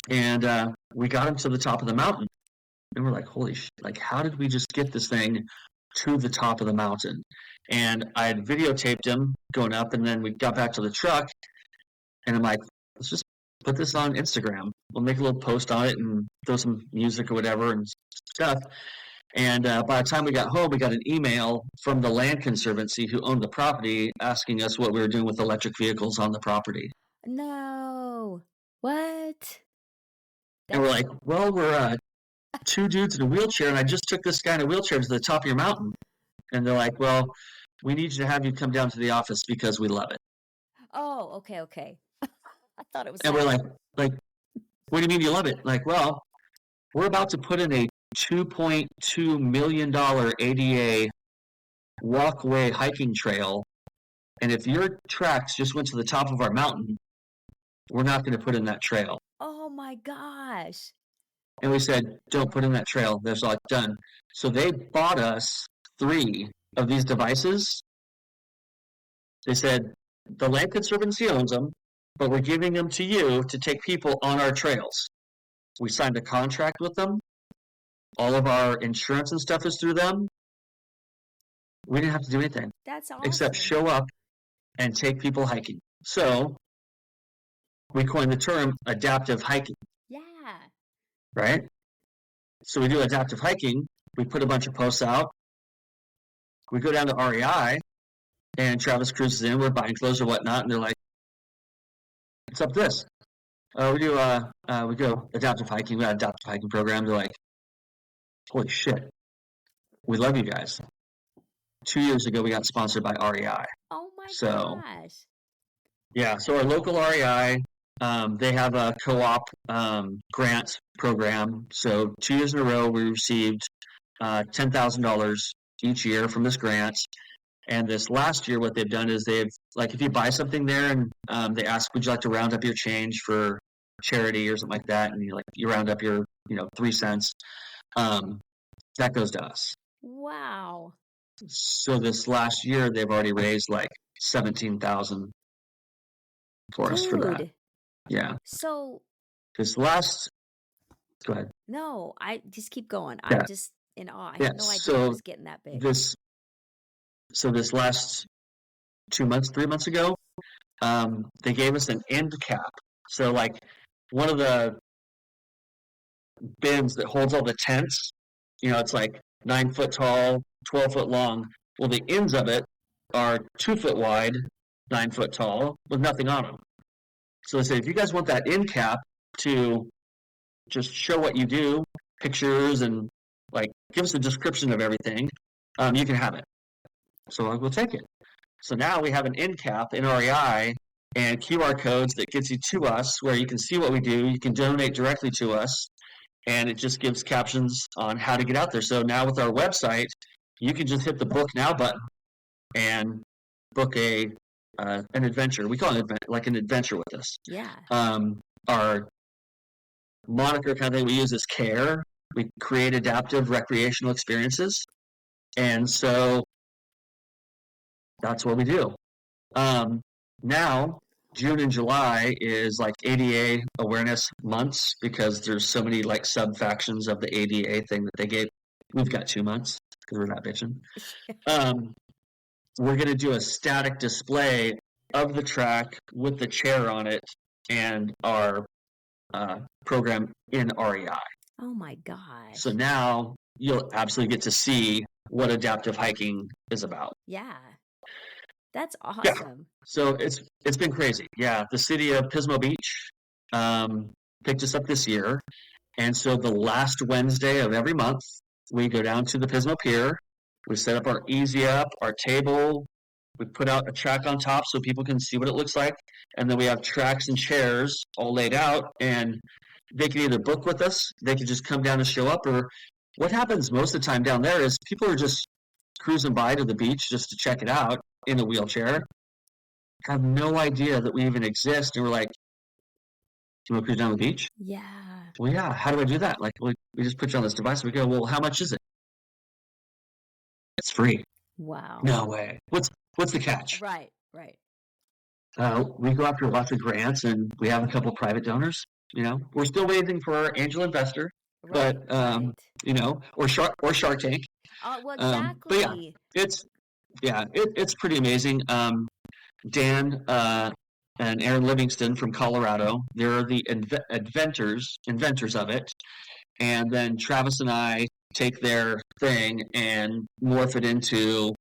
And we got him to the top of the mountain. And we're like, holy shit, like, how did we just get this thing to the top of the mountain? And I had videotaped him going up, and then we got back to the truck, and I'm like, let's just put this on Instagram. We'll make a little post on it and throw some music or whatever and stuff. And by the time we got home, we got an email from the land conservancy who owned the property asking us what we were doing with electric vehicles on the property. No. What? And we're That's like, well, we're two dudes in a wheelchair, and I just took this guy in a wheelchair to the top of your mountain. And they're like, well, we need you to have you come down to the office because we love it. Oh, okay, okay. I thought it was And we're that. like, what do you mean you love it? Like, well, we're about to put in a $2.2 million ADA walkway hiking trail. And if your tracks just went to the top of our mountain, we're not going to put in that trail. Oh my gosh. And we said, don't put in that trail. That's all done. So they bought us 3 of these devices. They said, the Land Conservancy owns them, but we're giving them to you to take people on our trails. We signed a contract with them. All of our insurance and stuff is through them. We didn't have to do anything That's except awesome. show up and take people hiking. So we coined the term adaptive hiking, Yeah. right? So we do adaptive hiking. We put a bunch of posts out. We go down to REI, and Travis cruises in. We're buying clothes or whatnot, and they're like, "What's up with this?" We go adaptive hiking. We got an adaptive hiking program. They're like, "Holy shit, we love you guys." 2 years ago, we got sponsored by REI. Oh my So gosh. yeah, so our local REI, they have a co-op grant program. So 2 years in a row, we received $10,000 each year from this grant. And this last year, what they've done is like, if you buy something there and they ask, would you like to round up your change for charity or something like that? And you round up your, 3 cents. That goes to us. Wow. So this last year, they've already raised like 17,000 for us for that. Dude. Yeah. So This last, go ahead. no, I just keep going. Yeah. I'm just in awe. I Yeah. had no idea it So was getting that big. this last 2 months, 3 months ago, they gave us an end cap. So like one of the bins that holds all the tents, it's like 9 foot tall, 12 foot long. Well, the ends of it are 2 foot wide 9 foot tall with nothing on them. So they say, if you guys want that end cap to just show what you do, pictures, and like give us a description of everything, you can have it. So we'll take it. So now we have an end cap in REI and QR codes that gets you to us where you can see what we do. You can donate directly to us, and it just gives captions on how to get out there. So now with our website, you can just hit the book now button and book an adventure. We call it like an adventure with us. Yeah. Our moniker kind of thing we use is CARE. We create adaptive recreational experiences. And so that's what we do. Now, June and July is like ADA awareness months because there's so many like sub factions of the ADA thing that they gave. We've got 2 months because we're not bitching. We're going to do a static display of the track with the chair on it and our program in REI. Oh my gosh. So now you'll absolutely get to see what adaptive hiking is about. Yeah. That's awesome. Yeah. So it's been crazy. Yeah. The city of Pismo Beach picked us up this year. And so the last Wednesday of every month, we go down to the Pismo Pier. We set up our easy up, our table. We put out a track on top so people can see what it looks like. And then we have tracks and chairs all laid out. And they can either book with us, they can just come down and show up. Or what happens most of the time down there is people are just cruising by to the beach just to check it out in a wheelchair. Have no idea that we even exist. And we're like, do you want to cruise down the beach? Yeah. Well, yeah. How do I do that? Like, we just put you on this device. And we go, well, how much is it? It's free. Wow. No way. What's the catch? Right. We go after lots of grants, and we have a couple private donors. We're still waiting for our angel investor, Right. but or Shark Tank. Well, exactly. But yeah, it's pretty amazing. Dan and Aaron Livingston from Colorado, they're the inventors of it, and then Travis and I take their thing and morph it into.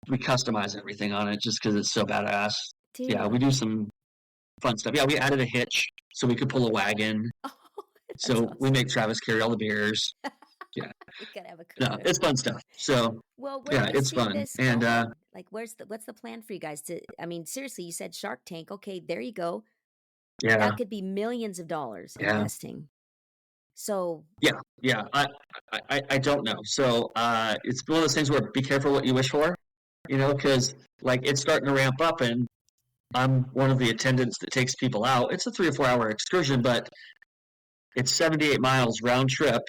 We customize everything on it just because it's so badass. Dude. Yeah, we do some fun stuff. Yeah, we added a hitch so we could pull a wagon. Oh, so awesome. We make Travis carry all the beers. Yeah, we gotta have a cruiser. No, it's fun stuff. So well, yeah, it's fun. And like, what's the plan for you guys to? I mean, seriously, you said Shark Tank. Okay, there you go. Yeah, that could be millions of dollars investing. So yeah, I don't know. So it's one of those things where be careful what you wish for. Because like it's starting to ramp up, and I'm one of the attendants that takes people out. It's a 3 or 4 hour excursion, but it's 78 miles round trip,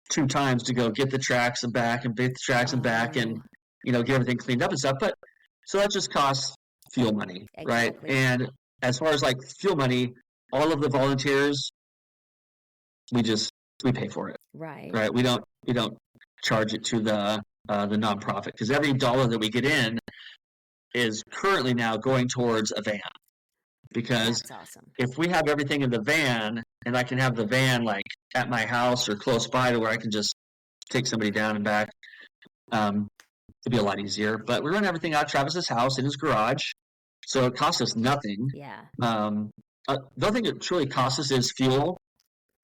2 times to go get the tracks and back, and get the tracks and back, and get everything cleaned up and stuff. But so that just costs fuel money, right? And as far as like fuel money, all of the volunteers, we pay for it, right? We don't charge it to the nonprofit, because every dollar that we get in is currently now going towards a van. Because that's awesome. If we have everything in the van, and I can have the van like at my house or close by to where I can just take somebody down and back, it'd be a lot easier. But we run everything out of Travis's house in his garage, so it costs us nothing. Yeah. The only thing it truly costs us is fuel,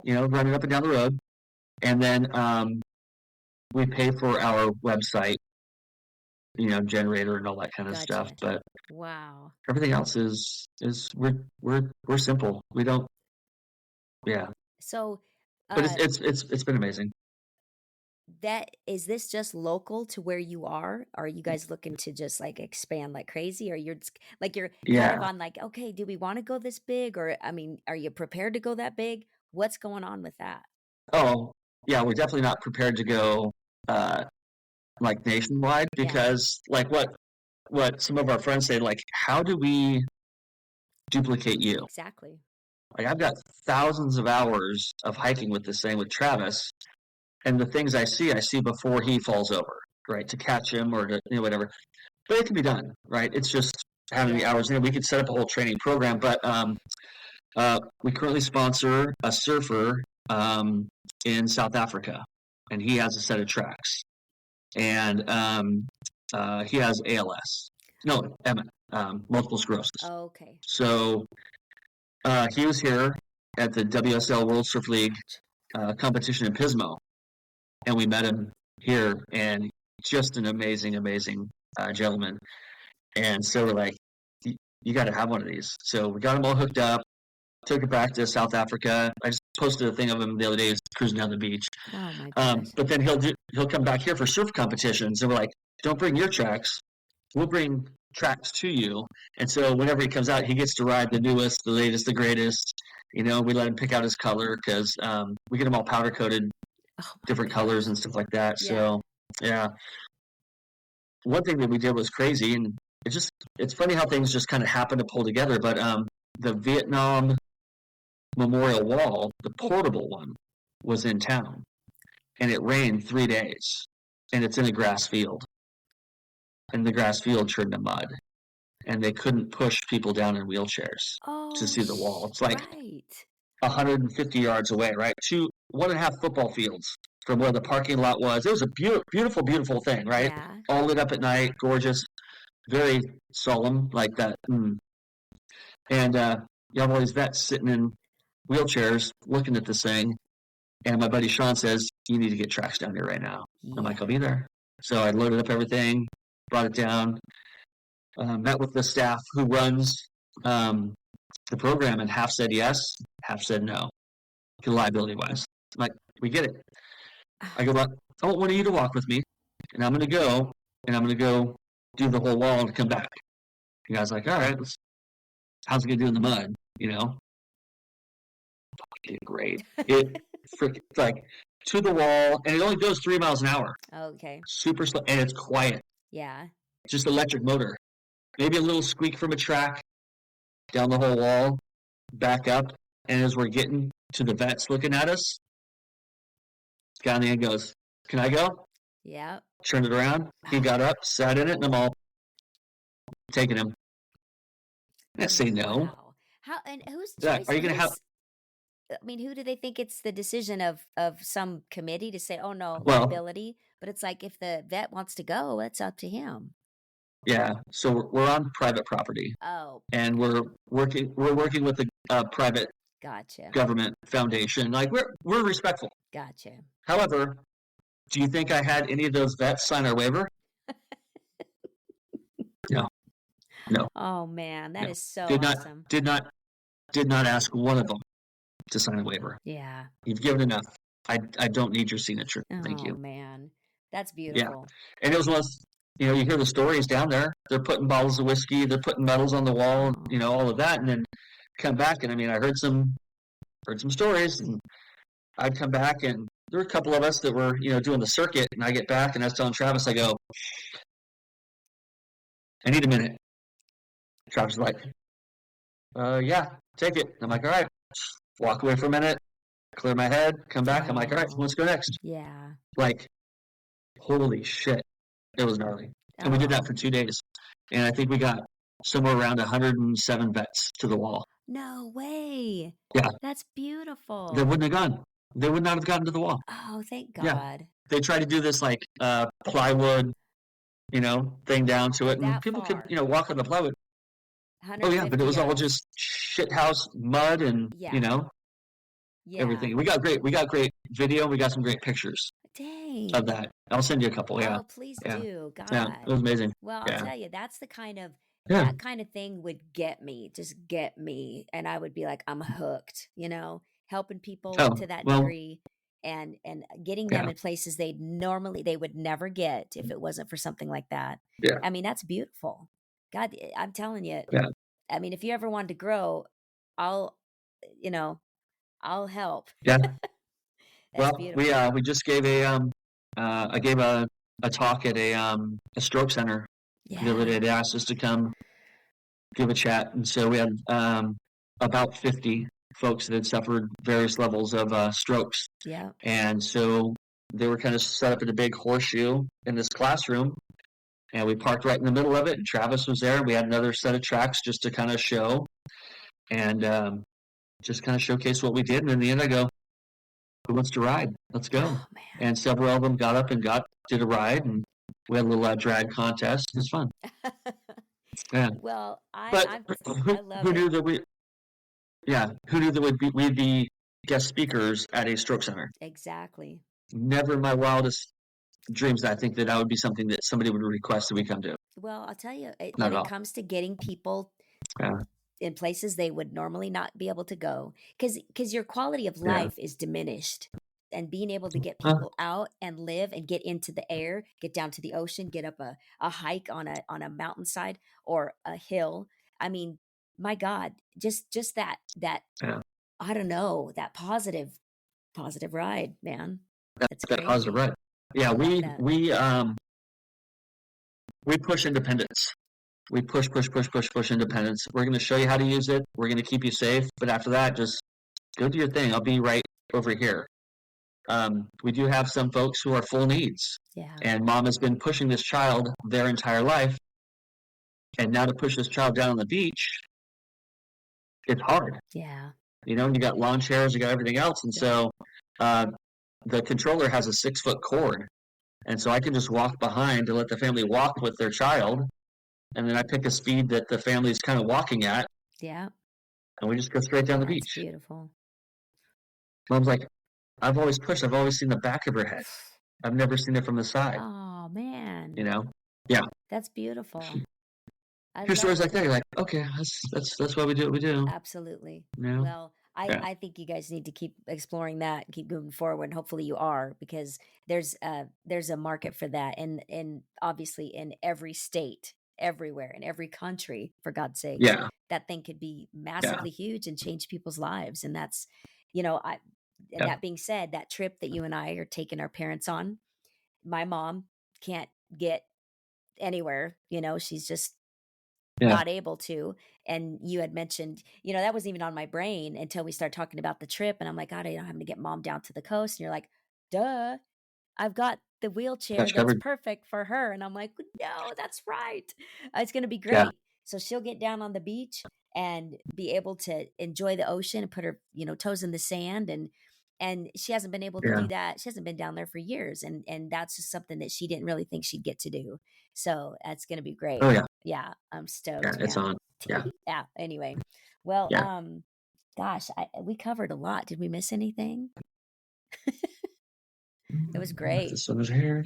running up and down the road, and then we pay for our website, generator and all that kind of stuff. But wow, everything else is we're simple. We don't. Yeah. So, but it's been amazing. Is this just local to where you are? Are you guys looking to just like expand like crazy, or you're just, like you're kind of on like, okay, do we want to go this big, or I mean, are you prepared to go that big? What's going on with that? Oh, yeah, we're definitely not prepared to go like nationwide, because like what some of our friends say, like, how do we duplicate you? Exactly. Like, I've got thousands of hours of hiking with this thing with Travis, and the things I see before he falls over, right, to catch him or to whatever. But it can be done, right? It's just having the hours. We could set up a whole training program, but we currently sponsor a surfer in South Africa, and he has a set of tracks, and he has ALS. No, Emmett, multiple sclerosis. Oh, okay. So he was here at the WSL World Surf League competition in Pismo, and we met him here, and just an amazing, amazing gentleman. And so we're like, you got to have one of these. So we got him all hooked up, took it back to South Africa. I just posted a thing of him the other day. He's cruising down the beach. Oh my gosh. But then he'll come back here for surf competitions, and we're like, don't bring your tracks. We'll bring tracks to you. And so whenever he comes out, he gets to ride the newest, the latest, the greatest. We let him pick out his color because we get him all powder coated, different colors and stuff like that. Yeah. So yeah, one thing that we did was crazy, and it's funny how things just kind of happen to pull together. But the Vietnam Memorial Wall, the portable one, was in town, and it rained 3 days, and it's in a grass field, and the grass field turned to mud, and they couldn't push people down in wheelchairs to see the wall. It's like right. 150 yards away, right? 1.5 football fields from where the parking lot was. It was a beautiful, beautiful thing, right? Yeah. All lit up at night, gorgeous, very solemn, like that. And you have all these vets sitting in wheelchairs looking at this thing. And my buddy Sean says, you need to get tracks down here right now. Yeah. I'm like, I'll be there. So I loaded up everything, brought it down, met with the staff who runs the program, and half said yes, half said no, liability-wise. I'm like, we get it. I go, well, I want one of you to walk with me, and I'm going to go do the whole wall and come back. The guy's like, all right, how's it going to do in the mud, It great. It like to the wall, and it only goes 3 miles an hour. Okay. Super slow, and it's quiet. Yeah. Just electric motor. Maybe a little squeak from a track down the whole wall, back up, and as we're getting to the vets looking at us, guy on the end goes, can I go? Yeah. Turned it around. He got up, sat in it, and I'm all taking him. I say no. Wow. How and who's Yeah, are you going to have? I mean, who do they think it's the decision of some committee to say, oh no, Well, liability? But it's like if the vet wants to go, it's up to him. yeah. So we're on private property, Oh, and we're working with a private gotcha. government foundation. Like we're respectful. Gotcha. However, do you think I had any of those vets sign our waiver? No. Oh man, that is so Did awesome. not ask one of them to sign a waiver. Yeah. You've given enough. I don't need your signature. Thank you. Oh man, that's beautiful. And it was one, you hear the stories down there. They're putting bottles of whiskey, they're putting medals on the wall, all of that, and then come back. And I heard some stories, and I'd come back, and there were a couple of us that were, doing the circuit, and I get back, and I was telling Travis, I go, I need a minute. Travis is like, yeah, take it. I'm like, all right. Walk away for a minute, clear my head, come back. I'm like, all right, let's go next. Yeah. Like, holy shit. It was gnarly. And we did that for 2 days. And I think we got somewhere around 107 vets to the wall. No way. Yeah. That's beautiful. They wouldn't have gone. They would not have gotten to the wall. Oh, thank God. Yeah. They tried to do this like plywood, thing down to it. And people could, walk on the plywood. Oh yeah, but it was all just shit house mud and everything. We got great video. We got some great pictures. Dang. Of that. I'll send you a couple. Yeah. Oh, please do. God. Yeah, it was amazing. Well, I'll tell you, that's the kind of that kind of thing would just get me, and I would be like, I'm hooked. Helping people to that degree, and getting them in places they would never get if it wasn't for something like that. Yeah. That's beautiful. God, I'm telling you. Yeah. If you ever wanted to grow, I'll help. Yeah. Well, beautiful. We just gave I gave a talk at a stroke center the other day. They asked us to come give a chat, and so we had about 50 folks that had suffered various levels of strokes. Yeah. And so they were kind of set up in a big horseshoe in this classroom. And we parked right in the middle of it, and Travis was there. We had another set of tracks just to kind of show and just kind of showcase what we did. And in the end, I go, who wants to ride? Let's go. Oh, man. And several of them got up and did a ride, and we had a little drag contest. It was fun. Yeah. Well, But I love who it. knew that who knew that we'd be guest speakers at a stroke center? Exactly. Never in my wildest dreams that I think that would be something that somebody would request that we come to. Well, I'll tell you, Not when at it all. comes to getting people Yeah. in places they would normally not be able to go, because your quality of Yeah. life is diminished, and being able to get Huh? people out and live and get into the air, get down to the ocean, get up a hike on a mountainside or a hill. I mean, my God, just that Yeah. I don't know, that positive ride, man. That's That positive, crazy. right? Yeah. I love We that. we um we push independence. We push independence. We're going to show you how to use it. We're going to keep you safe. But after that, just go do your thing. I'll be right over here. We do have some folks who are full needs, Yeah. and mom has been pushing this child their entire life, and now to push this child down on the beach, it's hard. Yeah. You got lawn chairs, you got everything else, and Yeah. so uh, the controller has a 6 foot cord, and so I can just walk behind to let the family walk with their child, and then I pick a speed that the family's kind of walking at, Yeah. and we just go straight down the That's beach. beautiful. Mom's like, I've always pushed. I've always seen the back of her head. I've never seen it from the side. Oh, man. You know? Yeah. That's beautiful. I Hear love stories like that. You're like, okay, that's why we do what we do. absolutely. You know? Well, Yeah. I think you guys need to keep exploring that and keep moving forward. And hopefully you are, because there's a market for that, and obviously in every state, everywhere, in every country, for God's sakes, Yeah. that thing could be Yeah. massively huge and change people's lives. And that's, I and Yeah. that being said, that trip that you and I are taking our parents on, my mom can't get anywhere, she's just Yeah. not able to. And you had mentioned, that wasn't even on my brain until we started talking about the trip. And I'm like, God, I'm having to get mom down to the coast. And you're like, duh, I've got the wheelchair Got you that's covered. perfect for her. And I'm like, no, that's right. It's going to be Yeah. great. So she'll get down on the beach and be able to enjoy the ocean and put her, toes in the sand. And she hasn't been able to Yeah. do that. She hasn't been down there for years. And that's just something that she didn't really think she'd get to do. So that's going to be great. Oh yeah. Yeah, I'm Yeah. stoked, It's man. on. Yeah. Yeah, anyway. Well, Yeah. gosh, we covered a lot. Did we miss anything? It was great. The sun is here.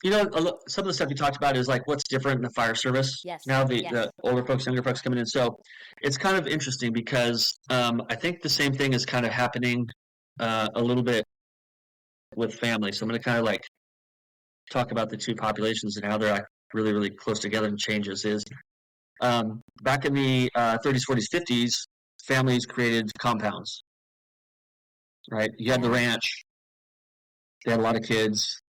Some of the stuff you talked about is like what's different in the fire service Yes. now. The Yes. older folks, younger folks coming in. So it's kind of interesting because I think the same thing is kind of happening a little bit with family. So I'm going to kind of like talk about the two populations and how they're like really, really close together and changes is back in the 30s, 40s, 50s, families created compounds, right? You had the Yeah. ranch, they had a lot of kids,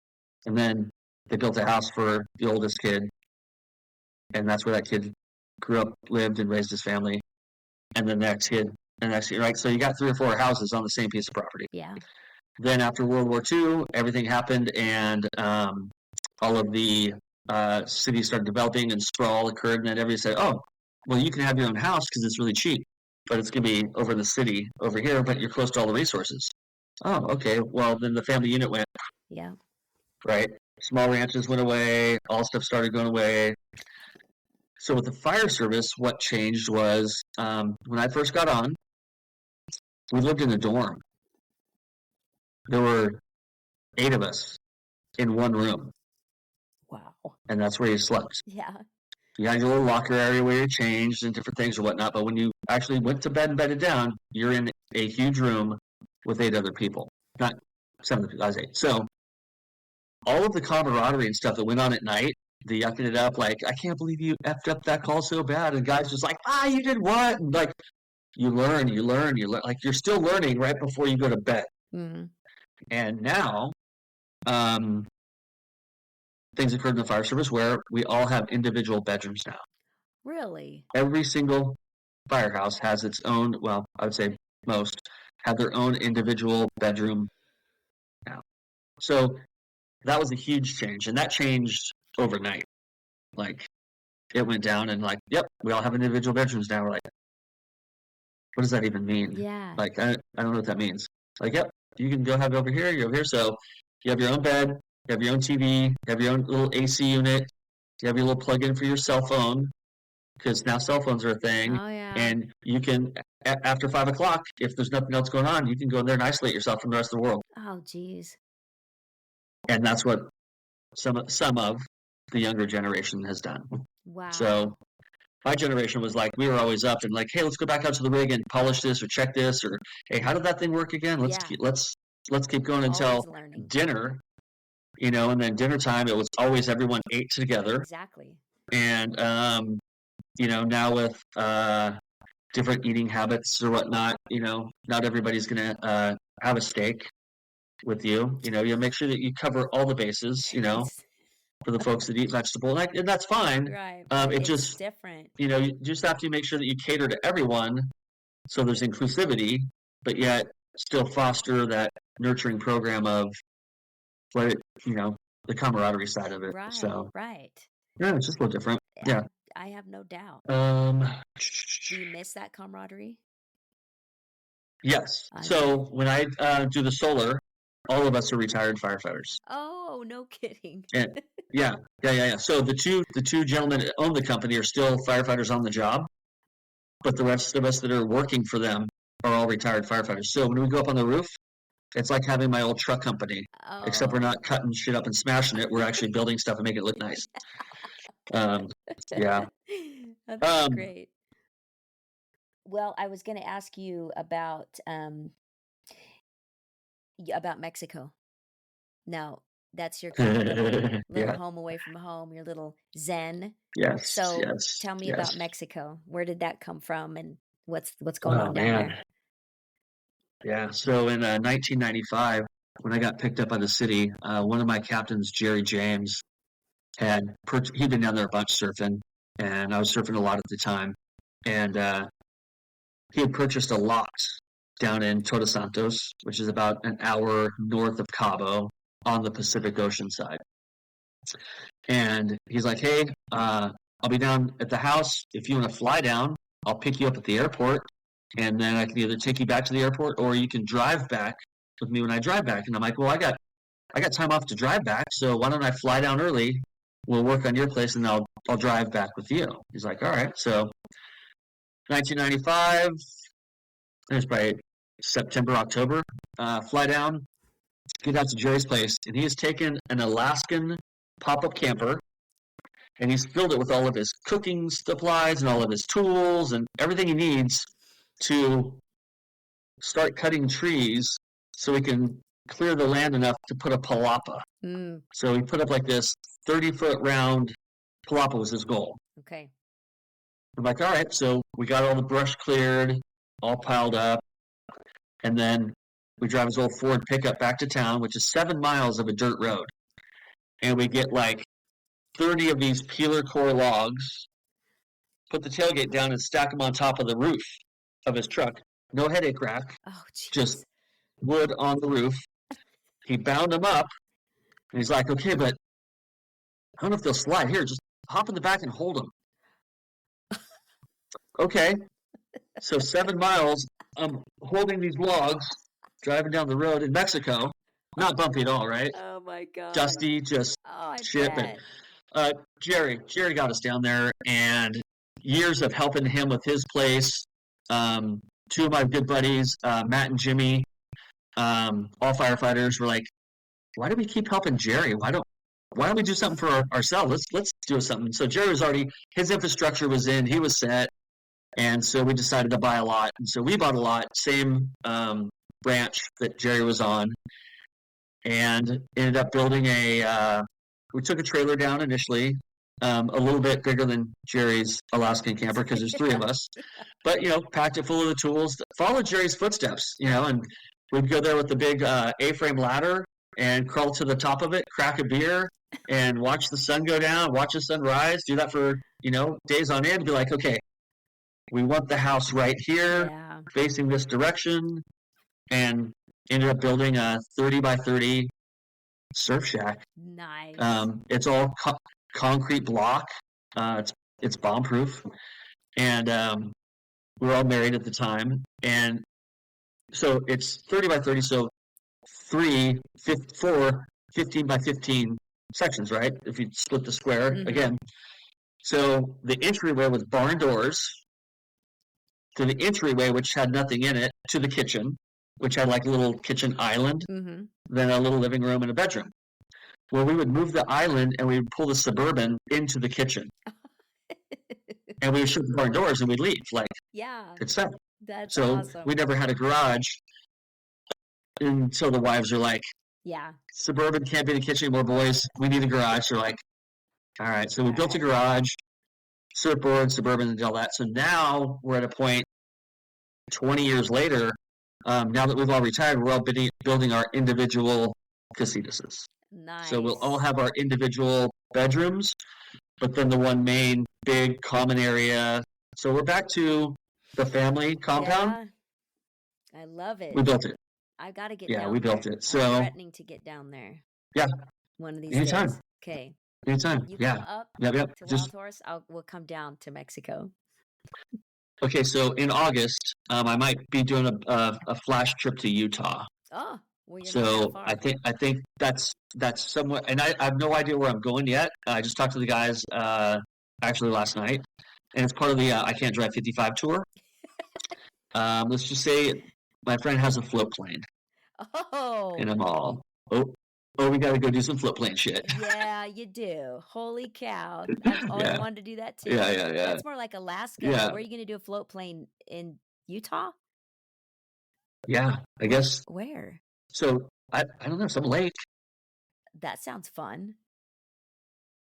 and then they built a house for the oldest kid, and that's where that kid grew up, lived, and raised his family. And then the next kid, and the next kid, right? So you got 3 or 4 houses on the same piece of property. Yeah. Then after World War II, everything happened, and all of the cities started developing, and sprawl occurred, and then everybody said, "Oh, well, you can have your own house because it's really cheap, but it's going to be over in the city over here, but you're close to all the resources." Oh, okay. Well, then the family unit went, Yeah. right? Small ranches went away. All stuff started going away. So with the fire service, what changed was when I first got on, we lived in a dorm. There were 8 of us in one room, Wow. and that's where you slept. Yeah. You had your little locker area where you changed and different things or whatnot, but when you actually went to bed and bedded down, you're in a huge room with 8 other people. Not 7 people, I was 8. So all of the camaraderie and stuff that went on at night, the yucking it up, like, I can't believe you effed up that call so bad. And guys just like, you did what? And like, you learn. Like, you're still learning right before you go to bed. Mm-hmm. And now, things occurred in the fire service where we all have individual bedrooms now. Really? Every single firehouse has its own, well, I would say most have their own individual bedroom now. So that was a huge change, and that changed overnight. Like, it went down and like, yep, we all have individual bedrooms now. We're like, what does that even mean? Yeah. Like, I don't know what that means. Like, yep, you can go have it over here, you're over here. So you have your own bed, you have your own TV, you have your own little AC unit, You have your little plug-in for your cell phone, because now cell phones are a thing. Oh yeah. And you can, after 5 o'clock, if there's nothing else going on, you can go in there and isolate yourself from the rest of the world. Oh geez. And that's what some of the younger generation has done. Wow. So my generation was like, we were always up and like, hey, let's go back out to the rig and polish this or check this, or hey, how did that thing work again? Yeah. Let's keep going until Always learning. dinner, and then dinner time, it was always everyone ate together. Exactly. And now with different eating habits or whatnot, not everybody's gonna have a steak with you. You'll make sure that you cover all the bases, for the folks that eat vegetable, and that's fine. Right. It It's just, different. you just have to make sure that you cater to everyone, so there's inclusivity, but yet still foster that nurturing program of what the camaraderie side of it. Right. So Right. yeah, it's just a little different. Yeah. I have no doubt. Do you miss that camaraderie? Yes. I So bet. when I do the solar, all of us are retired firefighters. Oh, no kidding. And yeah. So the two gentlemen that own the company are still firefighters on the job, but the rest of us that are working for them are all retired firefighters. So when we go up on the roof, it's like having my old truck company, except we're Oh. not cutting shit up and smashing it. We're actually building stuff and making it look nice. Yeah. That's great. Well, I was going to ask you about Mexico. Now, that's your kind of little Yeah. home away from home, your little zen. Yes. So Yes. tell me Yes. about Mexico. Where did that come from, and what's going Oh on down man. there? Yeah. So in 1995, when I got picked up by the city, one of my captains, Jerry James, he'd been down there a bunch surfing, and I was surfing a lot at the time, and he had purchased a lot down in Todos Santos, which is about an hour north of Cabo on the Pacific Ocean side. And he's like, hey, I'll be down at the house. If you want to fly down, I'll pick you up at the airport, and then I can either take you back to the airport or you can drive back with me when I drive back. And I'm like, well, I got time off to drive back, so why don't I fly down early? We'll work on your place, and I'll drive back with you. He's like, all right. So 1995, it was probably September, October, fly down, get out to Jerry's place, and he has taken an Alaskan pop-up camper, and he's filled it with all of his cooking supplies and all of his tools and everything he needs to start cutting trees so he can clear the land enough to put a palapa. Mm, So he put up like this 30-foot round palapa was his goal. okay. I'm like, all right, so we got all the brush cleared, all piled up, and then we drive his old Ford pickup back to town, which is 7 miles of a dirt road. And we get like 30 of these peeler core logs, put the tailgate down and stack them on top of the roof of his truck. No headache rack, Oh, jeez. just wood on the roof. He bound them up, and he's like, okay, but I don't know if they'll slide. Here, just hop in the back and hold them. Okay. So 7 miles, I'm holding these logs, driving down the road in Mexico. Not bumpy at all, right? Oh my God. Dusty, just Oh, I chipping. bet. Jerry got us down there, and years of helping him with his place. Two of my good buddies, Matt and Jimmy, all firefighters, were like, why do we keep helping Jerry? Why don't we do something for ourselves? Let's do something. So Jerry was already, his infrastructure was in, he was set, and so we decided to buy a lot. And so we bought a lot, same branch that Jerry was on, and ended up building we took a trailer down initially, a little bit bigger than Jerry's Alaskan camper because there's 3 of us, but packed it full of the tools, followed Jerry's footsteps, and we'd go there with the big A-frame ladder and crawl to the top of it, crack a beer, and watch the sun go down, watch the sun rise, do that for days on end, be like, okay, we want the house right here, Yeah. facing this direction, and ended up building a 30 by 30 surf shack. Nice. It's all concrete block. It's bomb proof, and we were all married at the time, and so it's 30 by 30. So 4 15 by 15 sections, right? If you split the square Mhm. again. So the entryway was barn doors to the entryway, which had nothing in it, to the kitchen, which had like a little kitchen island, Mhm. then a little living room and a bedroom. Well, we would move the island and we would pull the Suburban into the kitchen, and we would shut the barn doors and we'd leave like Yeah, it's set. that's So we awesome. never had a garage until the wives are like, Yeah. Suburban can't be in the kitchen anymore, boys. We need a garage. They're like, all right. So we All built a right. garage, surfboard, Suburban, and all that. So now we're at a point 20 years later. Now that we've all retired, we're all building our individual casitas. So we'll all Nice. have our individual bedrooms, but then the one main big common area. So we're back to the family compound. Yeah, I love We it. built it. I gotta get Yeah, we down built there. it. I'm So threatening to get down there yeah, one of these anytime, days. Okay. anytime. You come Yeah, up yep. to Just Wild Horse, we'll come down to Mexico. okay. So in August, I might be doing a flash trip to Utah. Oh, well, you're not that So far. I think that's somewhat, and I have no idea where I'm going yet. I just talked to the guys actually last night, and it's part of the I Can't Drive 55 tour. Let's just say my friend has a float plane, and Oh, I'm all, oh, oh, we got to go do some float plane shit. yeah, you do. Holy cow. I've always Yeah, wanted to do that yeah, too. yeah, yeah, That's more like Alaska, though. yeah, Where are you going to do a float plane in Utah? yeah. I guess Where? so. I don't know, some lake. That sounds fun.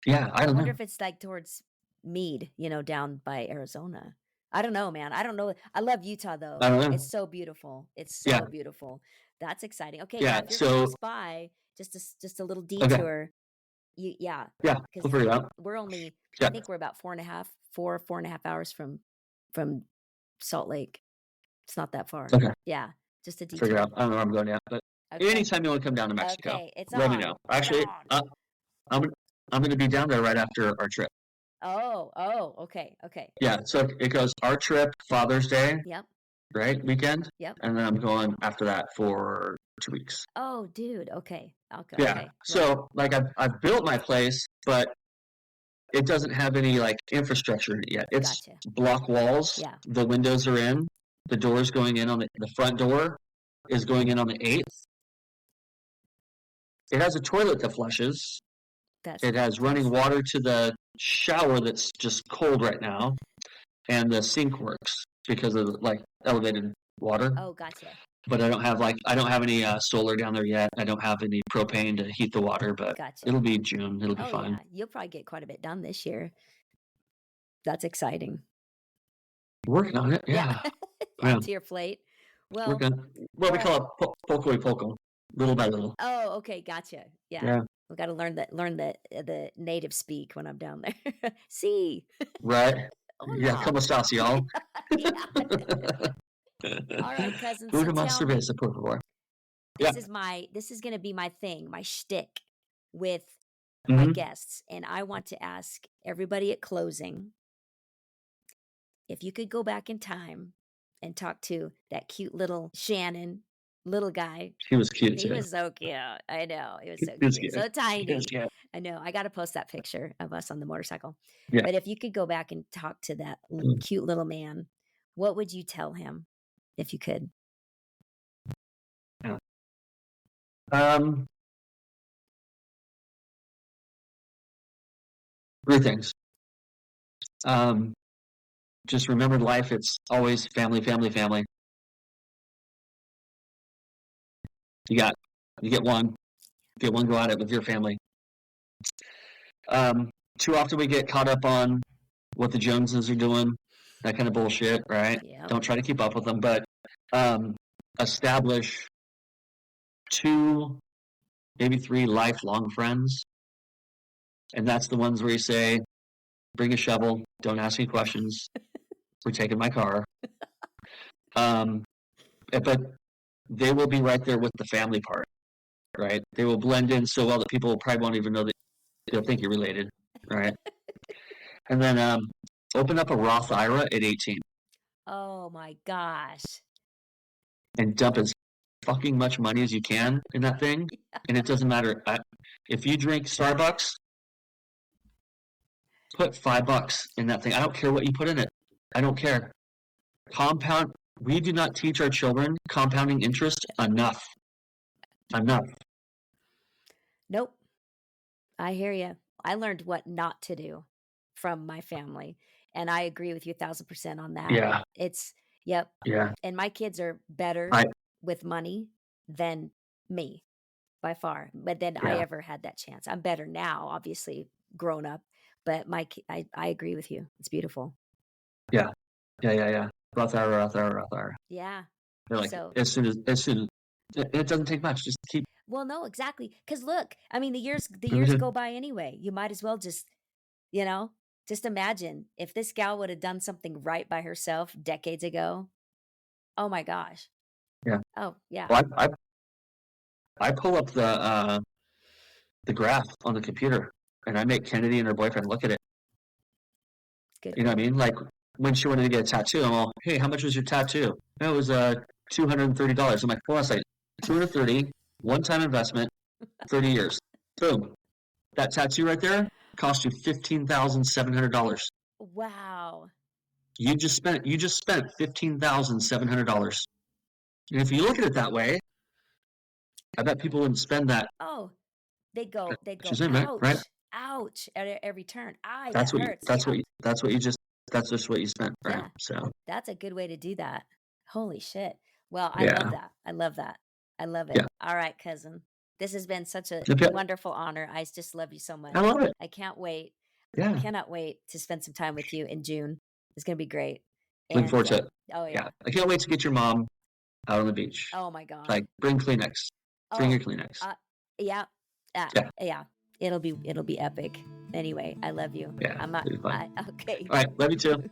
Yeah, I I don't wonder know. if it's like towards Mead, down by Arizona. I don't know, man. I don't know. I love Utah I though. don't know. It's so beautiful. It's Yeah, so beautiful. That's exciting. Okay, yeah, yeah. if you're So close by, just a little okay, detour. Yeah, yeah, we'll because figure it out. we're only I Yeah, think we're about 4.5 hours from Salt Lake. It's not that far. okay, Yeah, just a figure it detour. out. I don't know where I'm going yet, but Okay. anytime you want to come down to Mexico, Okay, it's let me know. on. It's Actually, on. I'm I'm going to be down there right after our trip. Oh, okay, okay. Yeah, so it goes our trip, Father's Day, Yep, right, weekend, yep. and then I'm going after that for 2 weeks. Oh, dude. Okay. Okay. Yeah, Okay. Right. so like I've built my place, but it doesn't have any like infrastructure in it yet. It's Gotcha. block walls. Yeah. The windows are in. The door's going in on the front door is going in on the 8th. It has a toilet that flushes. That's It has running fantastic. water to the shower that's just cold right now, and the sink works because of like elevated water. Oh, gotcha. But I don't have any solar down there yet. I don't have any propane to heat the water, but Gotcha. it'll be June. It'll be Oh, fine. yeah. You'll probably get quite a bit done this year. That's exciting. Working on it. Yeah. Yeah. Yeah. Add to your plate. Well, Working. Well, we all right. call it poco y poco, little by little. Oh, okay. Gotcha. Yeah. Yeah. We got to learn the native speak when I'm down there. See. Right. Yeah. Hola. Como estás, y'all? Yeah. All right, cousin. So Una más tell me, cerveza, por favor. Yeah. this is gonna be my thing, my shtick with my Hmm. guests, and I want to ask everybody at closing if you could go back in time and talk to that cute little Shannon, little guy. He was cute He too. was so cute. I know. He was so He was cute. cute. So He was tiny. cute. I know. I got to post that picture of us on the motorcycle. Yeah. But if you could go back and talk to that cute little man, what would you tell him if you could? Yeah. Um, 3 things. Um, just remember life. It's always family, family, family. You got, you get one, go at it with your family. Too often we get caught up on what the Joneses are doing, that kind of bullshit, right? Yep. Don't try to keep up with them, but establish 2, maybe 3 lifelong friends. And that's the ones where you say, bring a shovel, don't ask me questions. We're taking my car. But they will be right there with the family part, right? They will blend in so well that people probably won't even know that they'll think you're related, right? And then open up a Roth IRA at 18 Oh my gosh. and dump as fucking much money as you can in that thing. And it doesn't matter. If you drink Starbucks, put $5 in that thing. I don't care what you put in it. I don't care. Compound. We do not teach our children compounding interest enough. Enough. Nope. I hear you. I learned what not to do from my family, and I agree with you 1,000% on that. Yeah. It's yep. Yeah. And my kids are better I with money than me by far. But then I yeah. ever had that chance. I'm better now, obviously, grown up. But I agree with you. It's beautiful. Yeah. Yeah. Roth hour. Yeah. They're like, So as soon as it doesn't take much. Just keep. well, no, exactly. Because look, I mean, the years Just, go by anyway. You might as well just, you know, just imagine if this gal would have done something right by herself decades ago. Oh my gosh. yeah. Oh yeah. Well, I pull up the graph on the computer, and I make Kennedy and her boyfriend look at it. Good. You know what I mean? Like when she wanted to get a tattoo, I'm all, hey, how much was your tattoo? It was $230. I'm like, well, that's like 230, one-time investment, 30 years. Boom. That tattoo right there cost you $15,700. Wow. You just spent $15,700. And if you look at it that way, I bet people wouldn't spend that. Oh, they go, She's in, right? ouch, ouch at every turn. That's That what hurts. that's just what you spent, right? Yeah. So That's a good way to do that. Holy shit. Well, I love yeah, that. I love that. I love it. yeah. All right, cousin. This has been such a Okay. wonderful honor. I just love you so much. I love it. I can't wait. Yeah. Cannot wait to spend some time with you in June. It's going to be great. Looking And forward to it. oh Yeah. yeah. I can't wait to get your mom out on the beach. Oh my god. Like bring Kleenex. Bring Oh, your Kleenex. yeah. Yeah. Yeah. It'll be epic. Anyway, I love you. Yeah. I'm not It'll be fun. okay. All right. Love you too.